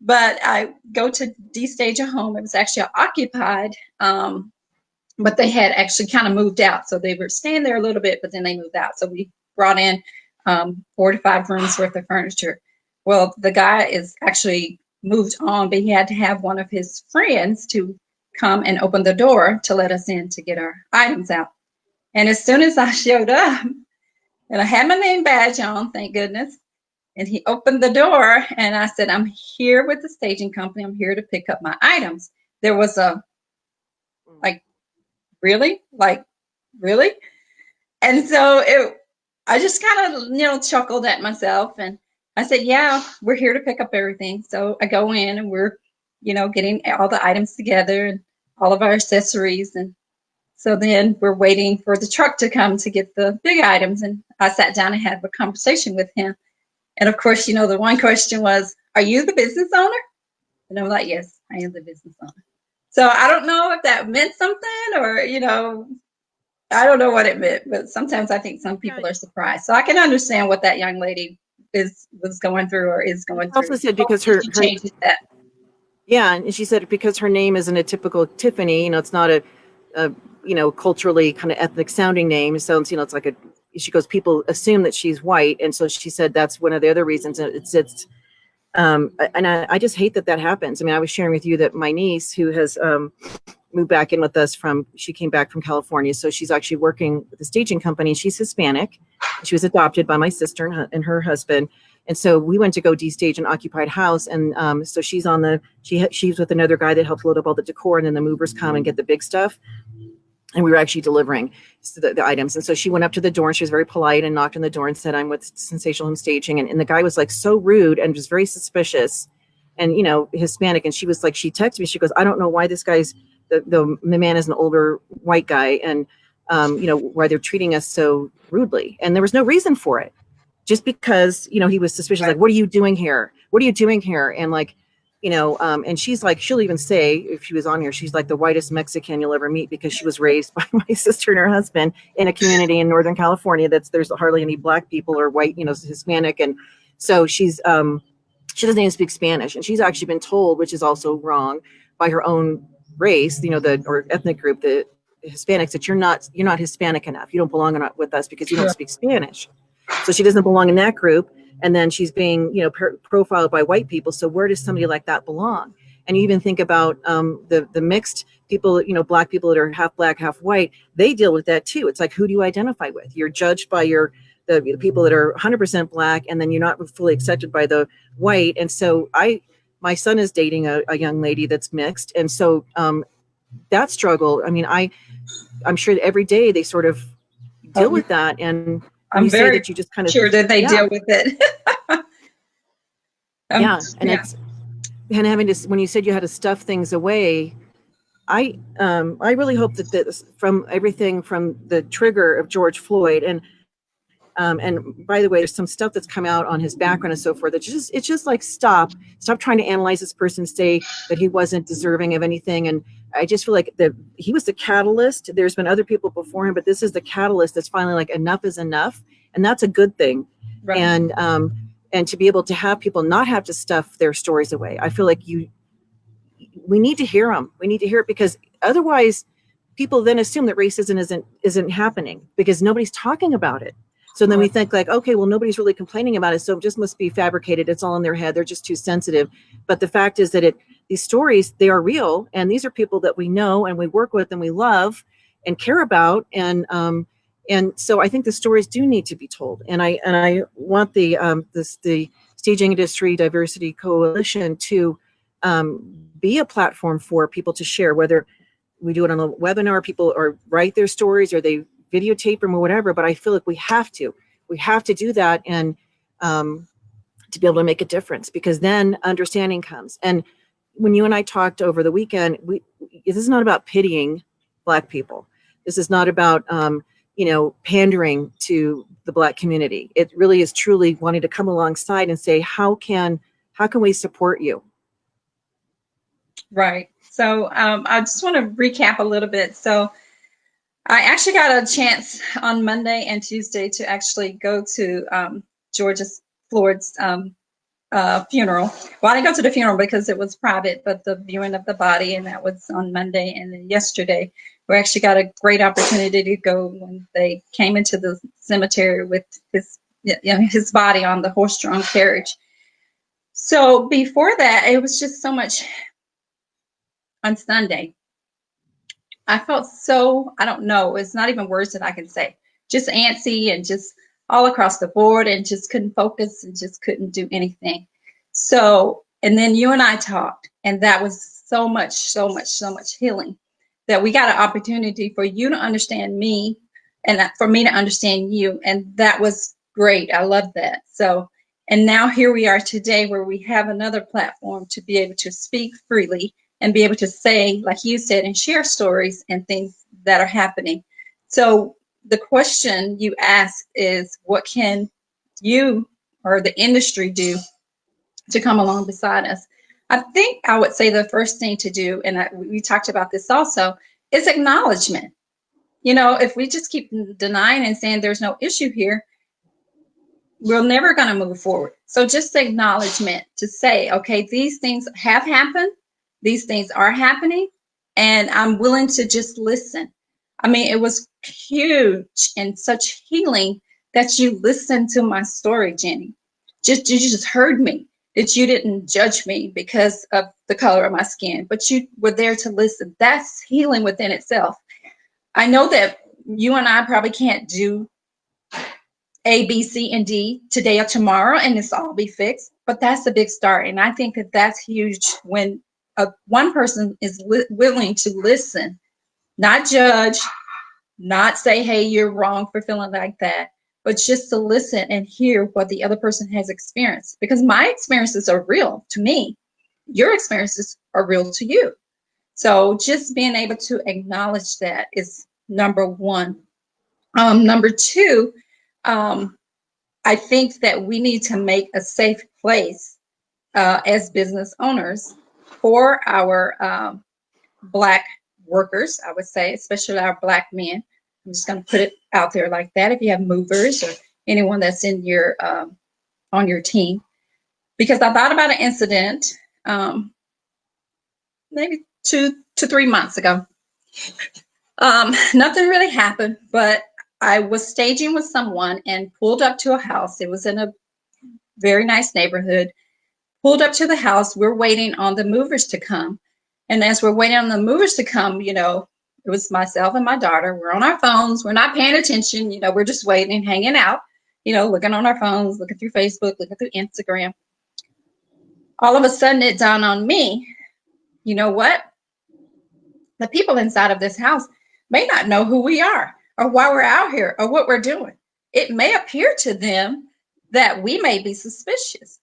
but I go to destage a home. It was actually occupied, but they had actually kind of moved out. So they were staying there a little bit, but then they moved out. So we brought in 4 to 5 rooms worth of furniture. Well, the guy is actually moved on, but he had to have one of his friends to come and open the door to let us in to get our items out. And as soon as I showed up, and I had my name badge on, thank goodness, and he opened the door and I said, I'm here with the staging company. I'm here to pick up my items. There was a, really? And so I just kind of, chuckled at myself, and I said, yeah, we're here to pick up everything. So I go in and we're, getting all the items together and all of our accessories. And so then we're waiting for the truck to come to get the big items. And I sat down and had a conversation with him. And of course, the one question was, are you the business owner? And I'm like, yes, I am the business owner. So I don't know if that meant something, or, I don't know what it meant, but sometimes I think some people are surprised. So I can understand what that young lady was going through or is going through. Also said because her changes that. Yeah, and she said because her name isn't a typical Tiffany, it's not a culturally kind of ethnic sounding name. It sounds, it's like she goes, people assume that she's white. And so she said that's one of the other reasons and I just hate that happens. I mean, I was sharing with you that my niece, who has moved back in with us she came back from California. So she's actually working with a staging company. She's Hispanic. She was adopted by my sister and her husband. And so we went to go destage an occupied house. And so she's she's with another guy that helped load up all the decor. And then the movers come and get the big stuff. And we were actually delivering the items. And so she went up to the door and she was very polite and knocked on the door and said, I'm with Sensational Home Staging. And the guy was like so rude and just very suspicious and, Hispanic. And she was like, she texted me, she goes, I don't know why this guy's, the man is an older white guy and, why they're treating us so rudely. And there was no reason for it. Just because, he was suspicious, like, what are you doing here? What are you doing here? And like, and she's like, she'll even say, if she was on here, she's like the whitest Mexican you'll ever meet because she was raised by my sister and her husband in a community in Northern California there's hardly any Black people or white, Hispanic. And so she doesn't even speak Spanish. And she's actually been told, which is also wrong, by her own race, or ethnic group, the Hispanics, that you're not Hispanic enough. You don't belong with us because you don't speak Spanish. So she doesn't belong in that group. And then she's being, profiled by white people. So where does somebody like that belong? And you even think about the mixed people, Black people that are half Black, half white, they deal with that too. It's like, who do you identify with? You're judged by the people that are 100% Black, and then you're not fully accepted by the white. And so my son is dating a young lady that's mixed. And so that struggle, I mean, I'm sure that every day they sort of deal with that. And I'm very that you just kind of sure that they deal with it. And having to, when you said you had to stuff things away, I really hope that this, from everything from the trigger of George Floyd and by the way, there's some stuff that's come out on his background and so forth. It's just like, stop trying to analyze this person, say that he wasn't deserving of anything. And I just feel like he was the catalyst. There's been other people before him, but this is the catalyst that's finally like, enough is enough. And that's a good thing. Right. And to be able to have people not have to stuff their stories away. I feel like we need to hear them. We need to hear it, because otherwise people then assume that racism isn't happening because nobody's talking about it. So then we think like, okay, well, nobody's really complaining about it, so it just must be fabricated. It's all in their head. They're just too sensitive. But the fact is that these stories, they are real. And these are people that we know and we work with and we love. and care about. And so I think the stories do need to be told. And I want the Staging Industry Diversity Coalition to be a platform for people to share, whether we do it on a webinar, people or write their stories or they videotape them or whatever. But I feel like we have to do that, and to be able to make a difference, because then understanding comes. And when you and I talked over the weekend, this is not about pitying Black people. This is not about pandering to the Black community. It really is truly wanting to come alongside and say, how can we support you? Right. So I just want to recap a little bit. So I actually got a chance on Monday and Tuesday to actually go to George Floyd's funeral. Well, I didn't go to the funeral because it was private, but the viewing of the body, and that was on Monday. And then yesterday, we actually got a great opportunity to go when they came into the cemetery with his body on the horse-drawn carriage. So before that, it was just so much. On Sunday, I felt so, I don't know, it's not even words that I can say, just antsy and just all across the board, and just couldn't focus and just couldn't do anything. So, and then you and I talked, and that was so much healing, that we got an opportunity for you to understand me and for me to understand you. And that was great. I love that. So, and now here we are today, where we have another platform to be able to speak freely and be able to say, like you said, and share stories and things that are happening. So the question you asked is, what can you or the industry do to come along beside us? I think I would say the first thing to do, and we talked about this also, is acknowledgement. If we just keep denying and saying there's no issue here, we're never going to move forward. So just acknowledgement to say, okay, these things have happened. These things are happening, and I'm willing to just listen. I mean, it was huge and such healing that you listened to my story, Jenny. You just heard me, that you didn't judge me because of the color of my skin, but you were there to listen. That's healing within itself. I know that you and I probably can't do A, B, C, and D today or tomorrow, and this all be fixed, but that's a big start. And I think that that's huge when one person is willing to listen, not judge, not say, hey, you're wrong for feeling like that, but just to listen and hear what the other person has experienced. Because my experiences are real to me. Your experiences are real to you. So just being able to acknowledge that is number one. Number two, I think that we need to make a safe place as business owners for our Black workers, I would say, especially our Black men. I'm just going to put it out there like that. If you have movers or anyone that's in your on your team, because I thought about an incident maybe 2 to 3 months ago. Nothing really happened, but I was staging with someone and pulled up to a house. It was in a very nice neighborhood. Pulled up to the house. We're waiting on the movers to come. And as we're waiting on the movers to come, it was myself and my daughter. We're on our phones. We're not paying attention. We're just waiting, hanging out, looking on our phones, looking through Facebook, looking through Instagram. All of a sudden it dawned on me, you know what? The people inside of this house may not know who we are or why we're out here or what we're doing. It may appear to them that we may be suspicious.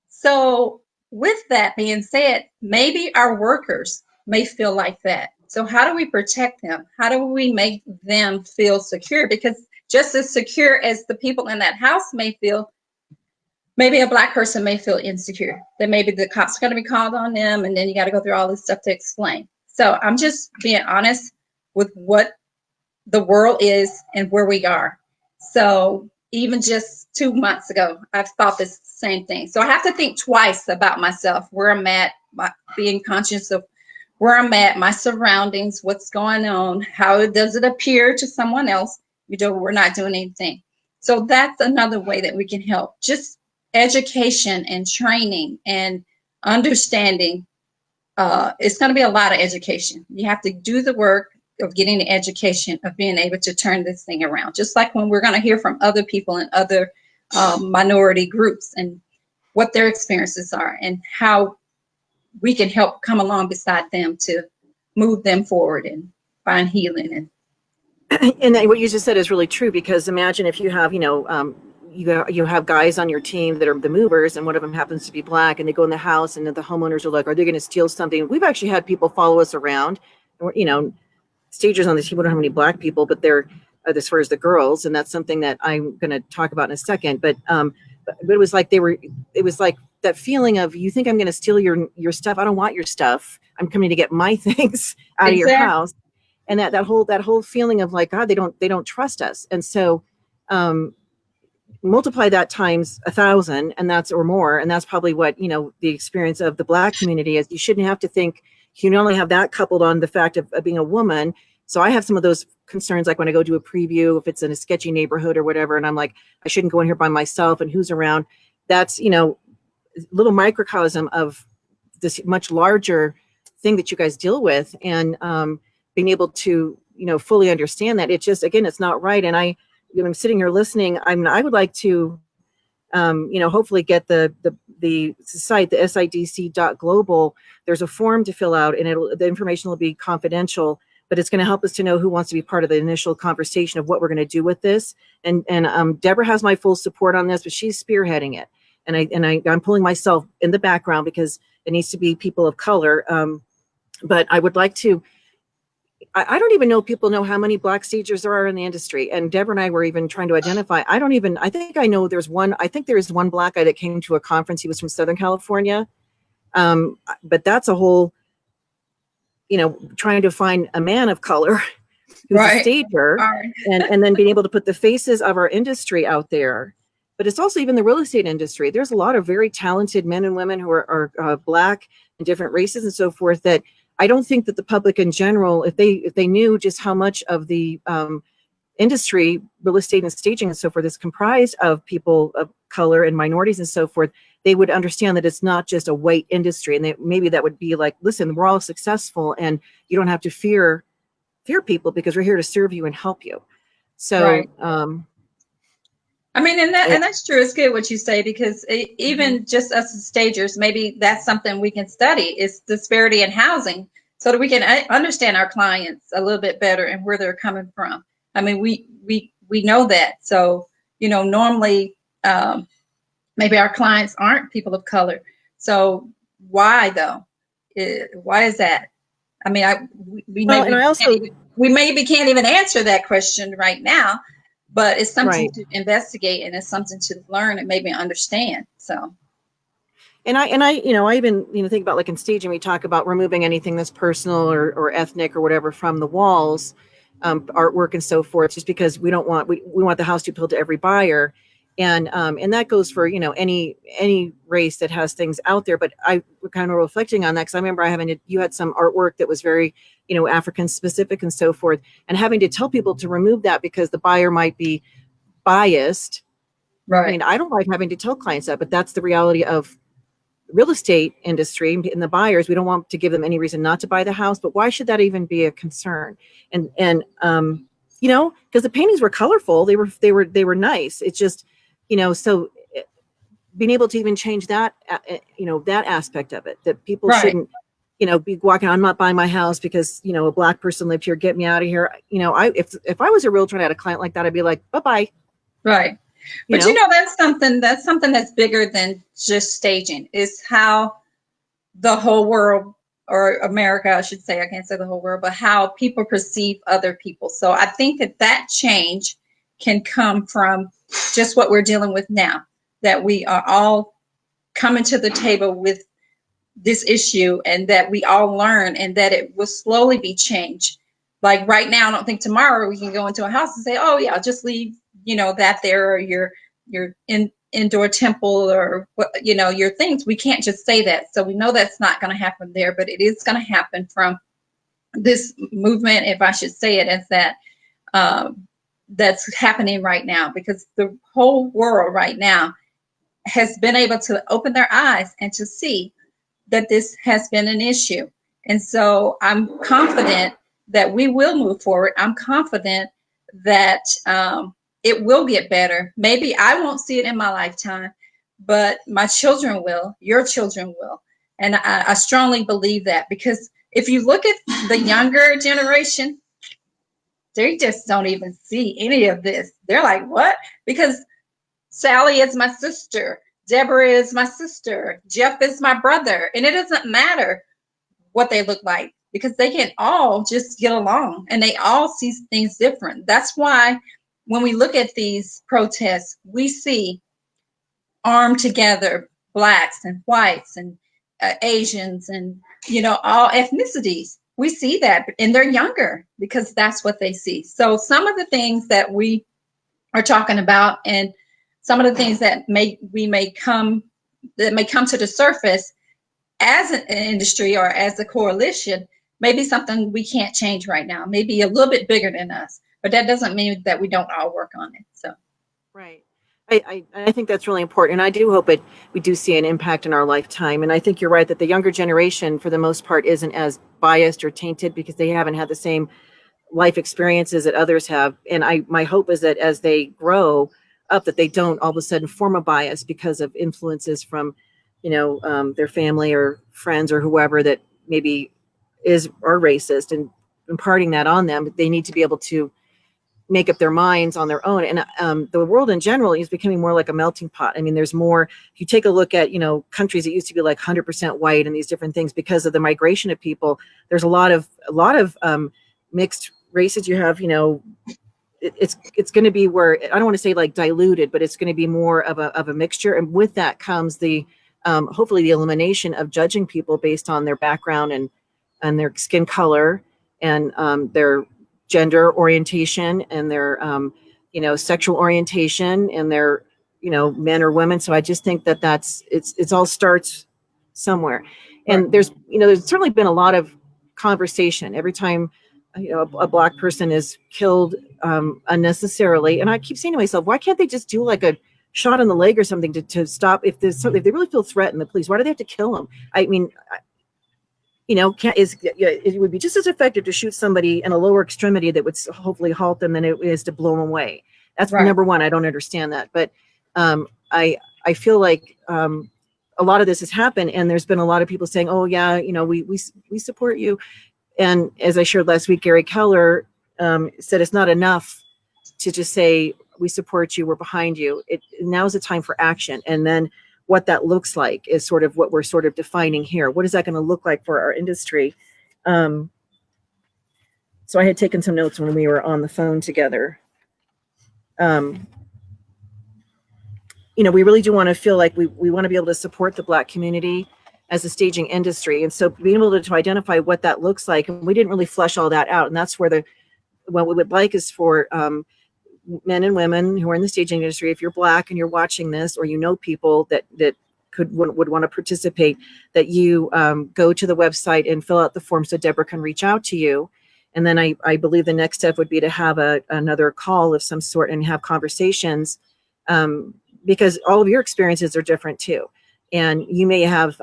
So with that being said, maybe our workers may feel like that. So how do we protect them? How do we make them feel secure? Because just as secure as the people in that house may feel, maybe a Black person may feel insecure. That maybe the cops are going to be called on them, and then you got to go through all this stuff to explain. So I'm just being honest with what the world is and where we are. So even just 2 months ago, I've thought this same thing. So I have to think twice about myself, where I'm at, being conscious of where I'm at, my surroundings, what's going on, how does it appear to someone else? We're not doing anything. So that's another way that we can help. Just education and training and understanding. It's going to be a lot of education. You have to do the work, of getting the education of being able to turn this thing around. Just like when we're going to hear from other people in other minority groups and what their experiences are and how we can help come along beside them to move them forward and find healing. And what you just said is really true, because imagine if you have, you have guys on your team that are the movers, and one of them happens to be Black, and they go in the house, and the homeowners are like, are they going to steal something? We've actually had people follow us around, stagers on the team. We don't have any Black people, but they're as far as the girls, and that's something that I'm going to talk about in a second. But it was like it was like that feeling of, you think I'm going to steal your stuff? I don't want your stuff. I'm coming to get my things out of your house. And that whole feeling of like, God, they don't trust us. And so multiply that times 1,000, and that's or more, and that's probably what the experience of the Black community is. You shouldn't have to think you can only have that coupled on the fact of being a woman. So I have some of those concerns, like when I go do a preview, if it's in a sketchy neighborhood or whatever, and I'm like, I shouldn't go in here by myself, and who's around. That's little microcosm of this much larger thing that you guys deal with, and being able to fully understand that. It just, again, it's not right. And I'm sitting here listening. I would like to hopefully get the site, the SIDC.global. There's a form to fill out, and the information will be confidential, but it's going to help us to know who wants to be part of the initial conversation of what we're going to do with this. And Deborah has my full support on this, but she's spearheading it. And I'm pulling myself in the background because it needs to be people of color. But I would like to, I don't even know if people know how many Black stagers there are in the industry. And Deborah and I were even trying to identify. I think I know there is one Black guy that came to a conference. He was from Southern California. But that's a whole, trying to find a man of color who's a stager, and then being able to put the faces of our industry out there. But it's also even the real estate industry. There's a lot of very talented men and women who are Black and different races and so forth, that I don't think that the public in general, if they knew just how much of the industry, real estate and staging and so forth, is comprised of people of color and minorities and so forth, they would understand that it's not just a white industry. And maybe that would be like, listen, we're all successful, and you don't have to fear people, because we're here to serve you and help you. So, and that's true. It's good what you say, because even just us as stagers, maybe that's something we can study, is disparity in housing, so that we can understand our clients a little bit better and where they're coming from. We know that. So, normally maybe our clients aren't people of color. So why though? Why is that? We maybe can't even answer that question right now. But it's something to investigate, and it's something to learn and maybe understand. So, and I even think about, like in staging, we talk about removing anything that's personal or ethnic or whatever from the walls, artwork and so forth, just because we want the house to appeal to every buyer, and that goes for any race that has things out there. But I was kind of reflecting on that, because I remember you had some artwork that was very African specific and so forth, and having to tell people to remove that because the buyer might be biased. Right. I don't like having to tell clients that, but that's the reality of the real estate industry and the buyers. We don't want to give them any reason not to buy the house, but why should that even be a concern? And because the paintings were colorful, they were nice. It's just, so being able to even change that, that aspect of it, that people shouldn't, be walking, I'm not buying my house because, a Black person lived here, get me out of here. If I was a realtor and I had a client like that, I'd be like, bye-bye. Right. But that's something that's bigger than just staging, is how the whole world, or America, I should say, I can't say the whole world, but how people perceive other people. So I think that change can come from just what we're dealing with now, that we are all coming to the table with this issue, and that we all learn, and that it will slowly be changed. Like right now, I don't think tomorrow we can go into a house and say, oh yeah, just leave, that there, or your indoor temple, or what, your things. We can't just say that. So we know that's not going to happen there, but it is going to happen from this movement, if I should say it as that, that's happening right now, because the whole world right now has been able to open their eyes and to see that this has been an issue. And so I'm confident that we will move forward. I'm confident that it will get better. Maybe I won't see it in my lifetime, but my children will, your children will. And I strongly believe that, because if you look at the younger generation, they just don't even see any of this. They're like, what? Because Sally is my sister. Deborah is my sister. Jeff is my brother. And it doesn't matter what they look like, because they can all just get along and they all see things different. That's why when we look at these protests, we see armed together blacks and whites and Asians and, you know, all ethnicities. We see that, and they're younger because that's what they see. So some of the things that we are talking about, and some of the things that may come to the surface as an industry or as a coalition, may be something we can't change right now, maybe a little bit bigger than us, but that doesn't mean that we don't all work on it. So, right. I think that's really important. And I do hope we do see an impact in our lifetime. And I think you're right that the younger generation, for the most part, isn't as biased or tainted because they haven't had the same life experiences that others have. And my hope is that as they grow up, that they don't all of a sudden form a bias because of influences from, you know, their family or friends or whoever that maybe are racist, and imparting that on them. They need to be able to make up their minds on their own. And the world in general is becoming more like a melting pot. I mean, there's more, if you take a look at, you know, countries that used to be like 100% white and these different things, because of the migration of people, there's a lot of mixed races. You have, you know, it's going to be where, I don't want to say like diluted, but it's going to be more of a mixture. And with that comes the, hopefully the elimination of judging people based on their background and their skin color and their gender orientation and their, you know, sexual orientation and their, you know, men or women. So I just think that it's all starts somewhere. And there's certainly been a lot of conversation every time, you know, a black person is killed unnecessarily. And I keep saying to myself, why can't they just do like a shot in the leg or something to stop if they really feel threatened, the police, why do they have to kill them? I mean, you know, it would be just as effective to shoot somebody in a lower extremity that would hopefully halt them than it is to blow them away. That's right. Number one. I don't understand that, but I feel like a lot of this has happened, and there's been a lot of people saying, "Oh yeah, you know, we support you." And as I shared last week, Gary Keller said it's not enough to just say we support you, we're behind you. Now's the time for action, and then what that looks like is sort of what we're sort of defining here. What is that going to look like for our industry? So I had taken some notes when we were on the phone together. You know, we really do want to feel like we want to be able to support the Black community as a staging industry. And so being able to identify what that looks like, and we didn't really flesh all that out. And that's where what we would like is for men and women who are in the staging industry, if you're Black and you're watching this, or you know people that would want to participate, that you go to the website and fill out the form so Deborah can reach out to you. And then I believe the next step would be to have another call of some sort and have conversations, because all of your experiences are different too. And you may have,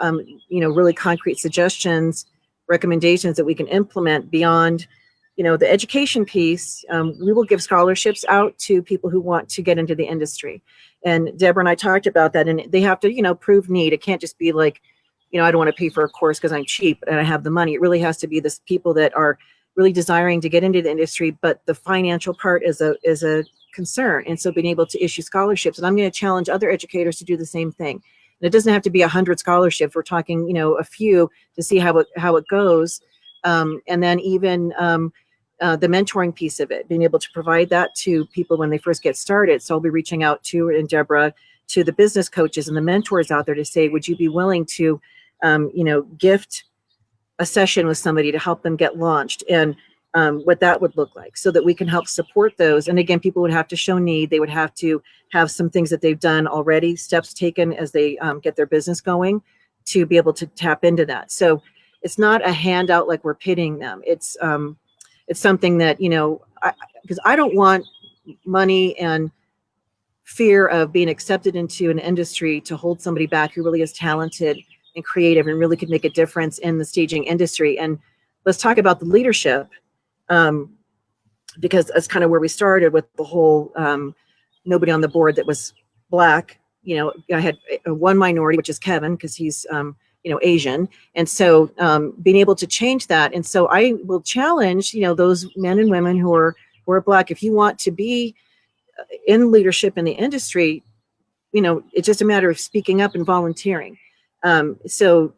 you know, really concrete suggestions, recommendations that we can implement beyond, you know, the education piece. We will give scholarships out to people who want to get into the industry. And Deborah and I talked about that, and they have to, you know, prove need. It can't just be like, you know, I don't want to pay for a course because I'm cheap and I have the money. It really has to be this people that are really desiring to get into the industry, but the financial part is a concern. And so being able to issue scholarships, and I'm going to challenge other educators to do the same thing. And it doesn't have to be 100 scholarships. We're talking, you know, a few to see how it goes. And then even the mentoring piece of it, being able to provide that to people when they first get started. So I'll be reaching out to, and Deborah, to the business coaches and the mentors out there to say, would you be willing to, you know, gift a session with somebody to help them get launched, and what that would look like, so that we can help support those. And again, people would have to show need. They would have to have some things that they've done already, steps taken as they get their business going, to be able to tap into that. So it's not a handout like we're pitting them. It's something that, you know, because I don't want money and fear of being accepted into an industry to hold somebody back who really is talented and creative and really could make a difference in the staging industry. And let's talk about the leadership. because that's kind of where we started with the whole nobody on the board that was Black. I had one minority, which is Kevin, because he's Asian, and so being able to change that. And so I will challenge those men and women who are Black. If you want to be in leadership in the industry, it's just a matter of speaking up and volunteering. So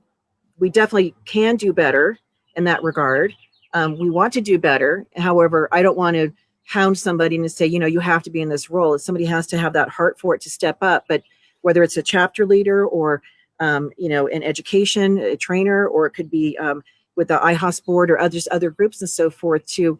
we definitely can do better in that regard. We want to do better. However, I don't want to hound somebody and say, you have to be in this role. Somebody has to have that heart for it to step up. But whether it's a chapter leader or, in education, a trainer, or it could be with the IHOS board or other groups and so forth, to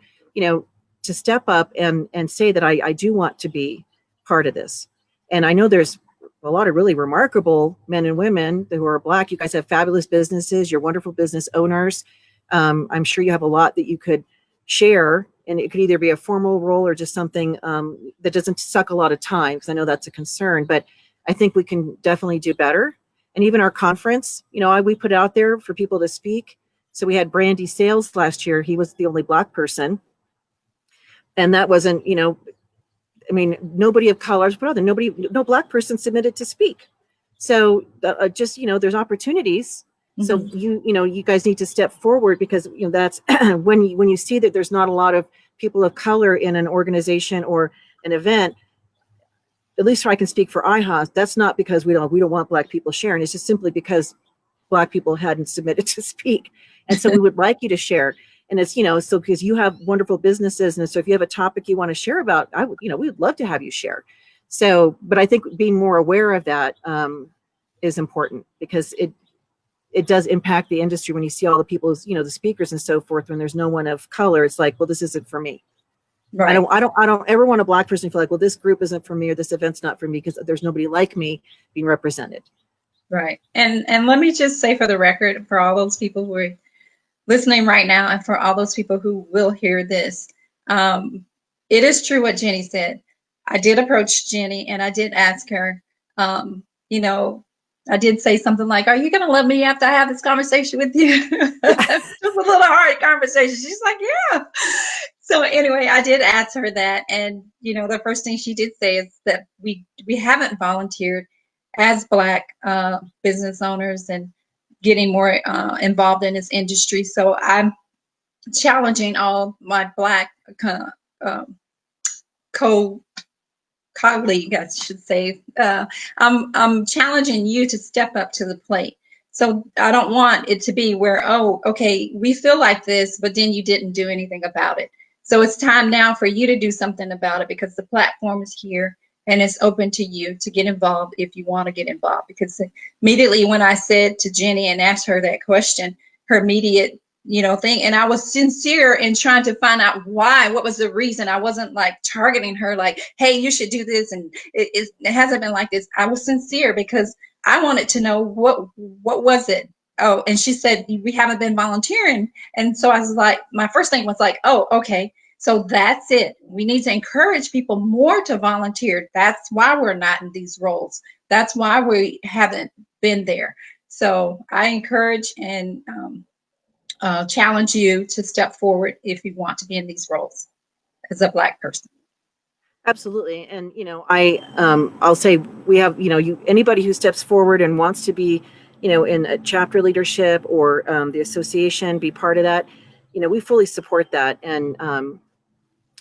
step up and say that I do want to be part of this. And I know there's a lot of really remarkable men and women who are Black. You guys have fabulous businesses. You're wonderful business owners. I'm sure you have a lot that you could share, and it could either be a formal role or just something that doesn't suck a lot of time, because I know that's a concern. But I think we can definitely do better. And even our conference, we put out there for people to speak. So we had Brandy Sales last year. He was the only Black person. And that wasn't, nobody of color, but no Black person submitted to speak. So just, there's opportunities. So you guys need to step forward, because that's when you see that there's not a lot of people of color in an organization or an event. At least I can speak for IHOS. That's not because we don't want Black people sharing. It's just simply because Black people hadn't submitted to speak, and so we would like you to share. And it's so because you have wonderful businesses, and so if you have a topic you want to share about, we would love to have you share. So, but I think being more aware of that is important, because it does impact the industry when you see all the people, the speakers and so forth. When there's no one of color, it's like, well, this isn't for me. Right. I don't ever want a Black person to feel like, well, this group isn't for me, or this event's not for me, because there's nobody like me being represented. Right. And let me just say, for the record, for all those people who are listening right now, and for all those people who will hear this, it is true what Jenny said. I did approach Jenny, and I did ask her, I did say something like, are you going to let me after I have this conversation with you? Just a little hard conversation. She's like, yeah. So anyway, I did ask her that. And, the first thing she did say is that we haven't volunteered as Black business owners and getting more involved in this industry. So I'm challenging all my Black colleague, I should say, I'm challenging you to step up to the plate. So I don't want it to be where, oh, okay, we feel like this, but then you didn't do anything about it. So it's time now for you to do something about it, because the platform is here and it's open to you to get involved if you want to get involved. Because immediately when I said to Jenny and asked her that question, her immediate thing. And I was sincere in trying to find out what was the reason. I wasn't like targeting her like, hey, you should do this. And it hasn't been like this. I was sincere because I wanted to know what was it? Oh, and she said, we haven't been volunteering. And so I was like, my first thing was like, oh, okay. So that's it. We need to encourage people more to volunteer. That's why we're not in these roles. That's why we haven't been there. So I encourage and challenge you to step forward if you want to be in these roles as a Black person. Absolutely. And, I'll say we have, anybody who steps forward and wants to be, in a chapter leadership or the association, be part of that, we fully support that. And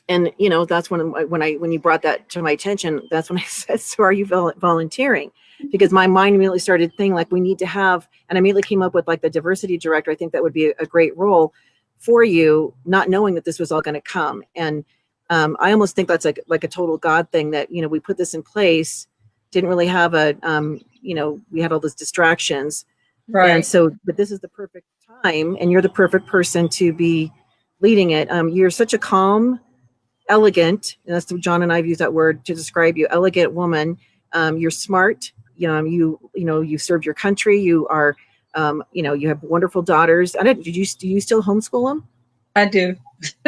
that's when you brought that to my attention, that's when I said, so are you volunteering? Because my mind immediately started thinking like we need to have, and I immediately came up with like the diversity director. I think that would be a great role for you, not knowing that this was all going to come. And I almost think that's like a total God thing that, we put this in place, didn't really have we had all those distractions. Right. And so, but this is the perfect time, and you're the perfect person to be leading it. You're such a calm, elegant, and that's John and I've used that word to describe you, elegant woman. You're smart. You served your country. You are, you have wonderful daughters. Do you still homeschool them? I do.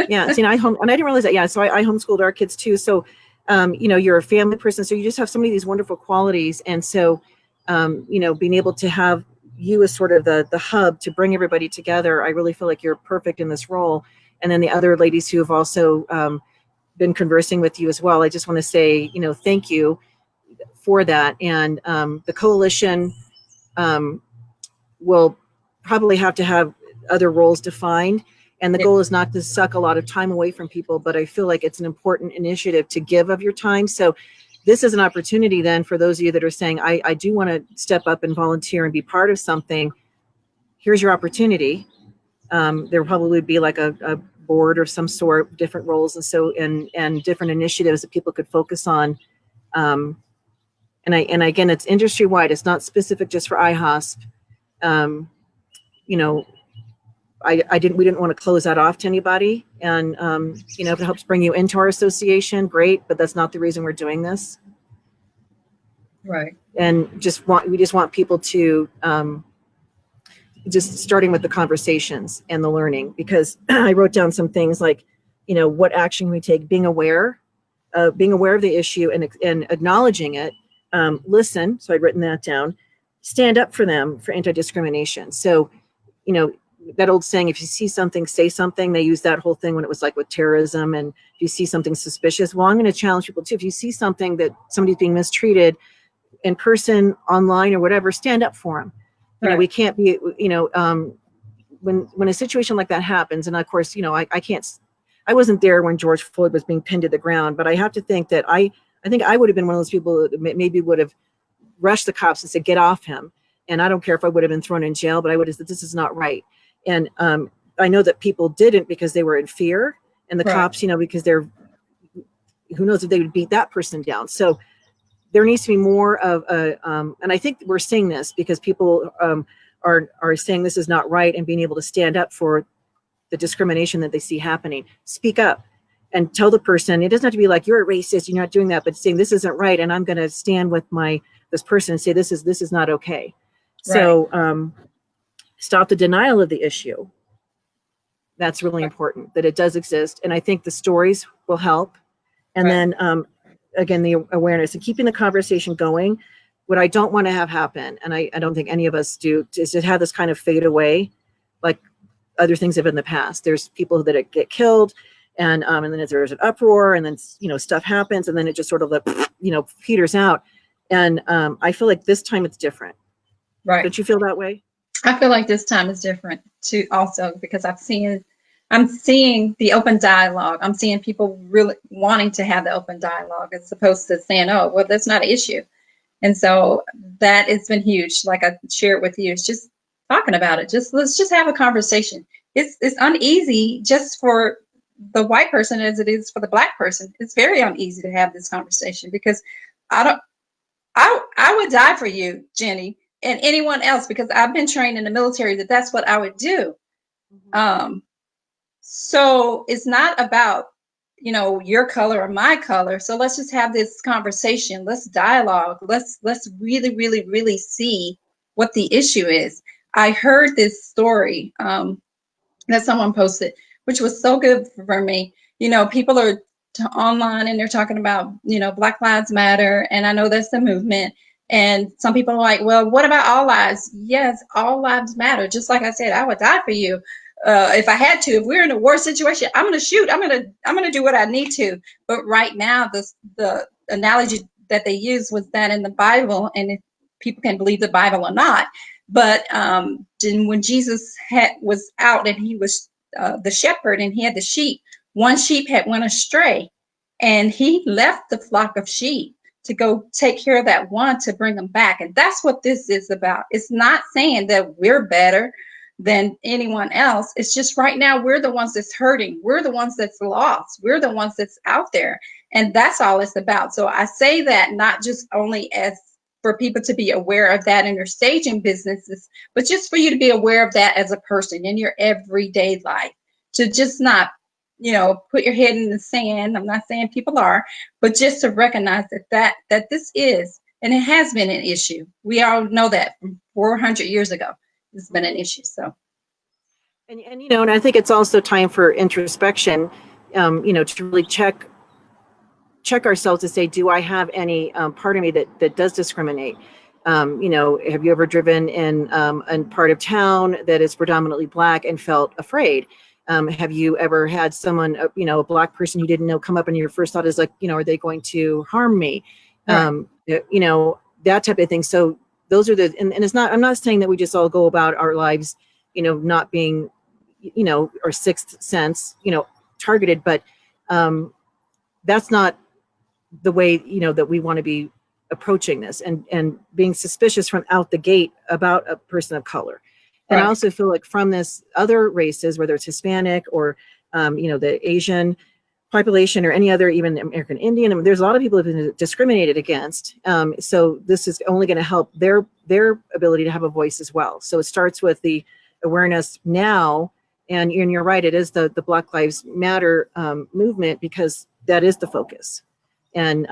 Yeah. See, and I didn't realize that. Yeah. So I homeschooled our kids too. So, you're a family person. So you just have so many of these wonderful qualities. And so, being able to have you as sort of the hub to bring everybody together, I really feel like you're perfect in this role. and then the other ladies who have also been conversing with you as well. I just want to say, thank you for that. And the coalition will probably have to have other roles defined. And the goal is not to suck a lot of time away from people, but I feel like it's an important initiative to give of your time. So this is an opportunity then for those of you that are saying, I do want to step up and volunteer and be part of something. Here's your opportunity. There probably would be like a board or some sort, different roles and different initiatives that people could focus on. And again, it's industry wide. It's not specific just for IHOSP. We didn't want to close that off to anybody. And, if it helps bring you into our association, great, but that's not the reason we're doing this. Right. And we just want people to, just starting with the conversations and the learning, because I wrote down some things like, what action can we take, being aware of the issue and acknowledging it, listen. So I'd written that down, stand up for them for anti-discrimination. So, that old saying, if you see something, say something. They used that whole thing when it was like with terrorism. And if you see something suspicious, well, I'm going to challenge people too. If you see something that somebody's being mistreated in person, online, or whatever, stand up for them. Right. We can't be, when a situation like that happens, and of course, I wasn't there when George Floyd was being pinned to the ground, but I have to think that I think I would have been one of those people that maybe would have rushed the cops and said, get off him. And I don't care if I would have been thrown in jail, but I would have said, this is not right. And I know that people didn't because they were in fear, and the cops, because who knows if they would beat that person down. So there needs to be more of and I think we're seeing this because people are saying this is not right and being able to stand up for the discrimination that they see happening. Speak up and tell the person. It doesn't have to be like, you're a racist, you're not doing that, but saying this isn't right, and I'm going to stand with this person and say this is not okay. Right. So stop the denial of the issue. That's really important, that it does exist. And I think the stories will help. And then, again, the awareness and keeping the conversation going. What I don't want to have happen, and I don't think any of us do, is to have this kind of fade away like other things have in the past. There's people that get killed, and then there's an uproar, and then, stuff happens, and then it just sort of, peters out. And I feel like this time it's different. Right. Don't you feel that way? I feel like this time is different too, also, because I'm seeing the open dialogue. I'm seeing people really wanting to have the open dialogue as opposed to saying, oh, well, that's not an issue. And so that has been huge. Like I shared with you, it's just talking about it. Let's just have a conversation. It's uneasy just for the white person as it is for the black person. It's very uneasy to have this conversation because I would die for you, Jenny, and anyone else, because I've been trained in the military that's what I would do. Mm-hmm. So it's not about, your color or my color. So let's just have this conversation. Let's dialogue. Let's really, really, really see what the issue is. I heard this story that someone posted, which was so good for me. People are online and they're talking about, Black Lives Matter. And I know that's the movement. And some people are like, well, what about all lives? Yes, all lives matter. Just like I said, I would die for you. If I had to. If we're in a war situation, I'm going to shoot. I'm going to do what I need to. But right now, the analogy that they used was that in the Bible, and if people can believe the Bible or not, but when Jesus was out and he was the shepherd and he had the sheep, one sheep had went astray, and he left the flock of sheep to go take care of that one to bring them back. And that's what this is about. It's not saying that we're better than anyone else. It's just right now we're the ones that's hurting. We're the ones that's lost. We're the ones that's out there. And that's all it's about. So I say that not just only as for people to be aware of that in your staging businesses, but just for you to be aware of that as a person in your everyday life, to just not, put your head in the sand. I'm not saying people are, but just to recognize that this is, and it has been an issue. We all know that from 400 years ago. It's been an issue. So, and I think it's also time for introspection, to really check ourselves to say, do I have any part of me that does discriminate? Have you ever driven in part of town that is predominantly Black and felt afraid? Have you ever had someone, a Black person you didn't know come up and your first thought is like, are they going to harm me? Right. That type of thing. So those are and it's not, I'm not saying that we just all go about our lives, not being, or sixth sense, targeted, but that's not the way, that we want to be approaching this and being suspicious from out the gate about a person of color. And I also feel like from this other races, whether it's Hispanic or, the Asian population or any other, even American Indian, I mean, there's a lot of people who've been discriminated against. So this is only going to help their ability to have a voice as well. So it starts with the awareness now. And you're right, it is the Black Lives Matter movement, because that is the focus. And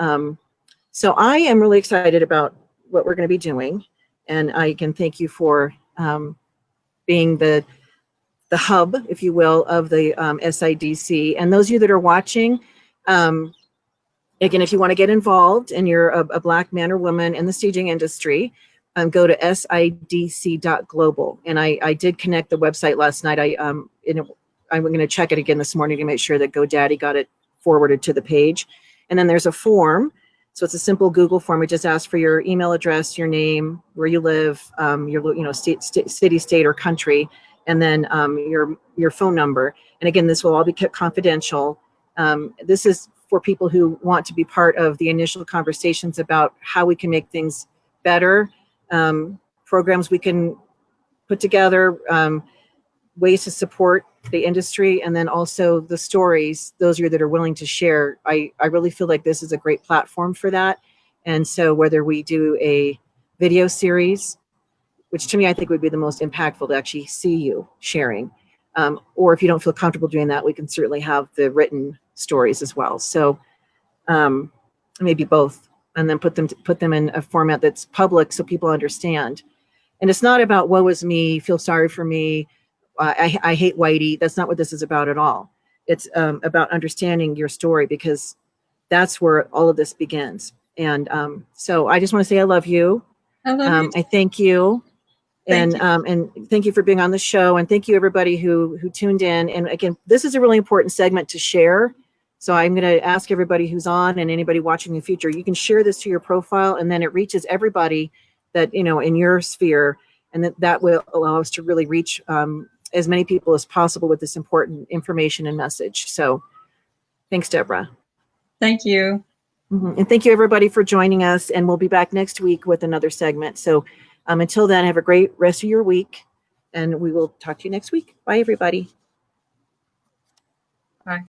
so I am really excited about what we're going to be doing. And I can thank you for being the hub, if you will, of the SIDC. And those of you that are watching, again, if you want to get involved and you're a Black man or woman in the staging industry, go to sidc.global. And I did connect the website last night. I'm going to check it again this morning to make sure that GoDaddy got it forwarded to the page. And then there's a form. So it's a simple Google form. It just asks for your email address, your name, where you live, your city, state, or country, and then your phone number. And again, this will all be kept confidential. This is for people who want to be part of the initial conversations about how we can make things better, programs we can put together, ways to support the industry, and then also the stories, those of you that are willing to share. I really feel like this is a great platform for that. And so whether we do a video series, which to me I think would be the most impactful to actually see you sharing, or if you don't feel comfortable doing that, we can certainly have the written stories as well. So maybe both, and then put them in a format that's public so people understand. And it's not about woe is me, feel sorry for me, I hate whitey. That's not what this is about at all. It's about understanding your story, because that's where all of this begins. And so I just want to say I love you. I love you. I thank you. Thank And you. and thank you for being on the show. And thank you everybody who tuned in. And again, this is a really important segment to share. So I'm going to ask everybody who's on and anybody watching in the future, you can share this to your profile, and then it reaches everybody that, in your sphere. And that will allow us to really reach as many people as possible with this important information and message. So thanks, Deborah. Thank you. And thank you everybody for joining us. And we'll be back next week with another segment. So until then, have a great rest of your week, and we will talk to you next week. Bye, everybody. Bye.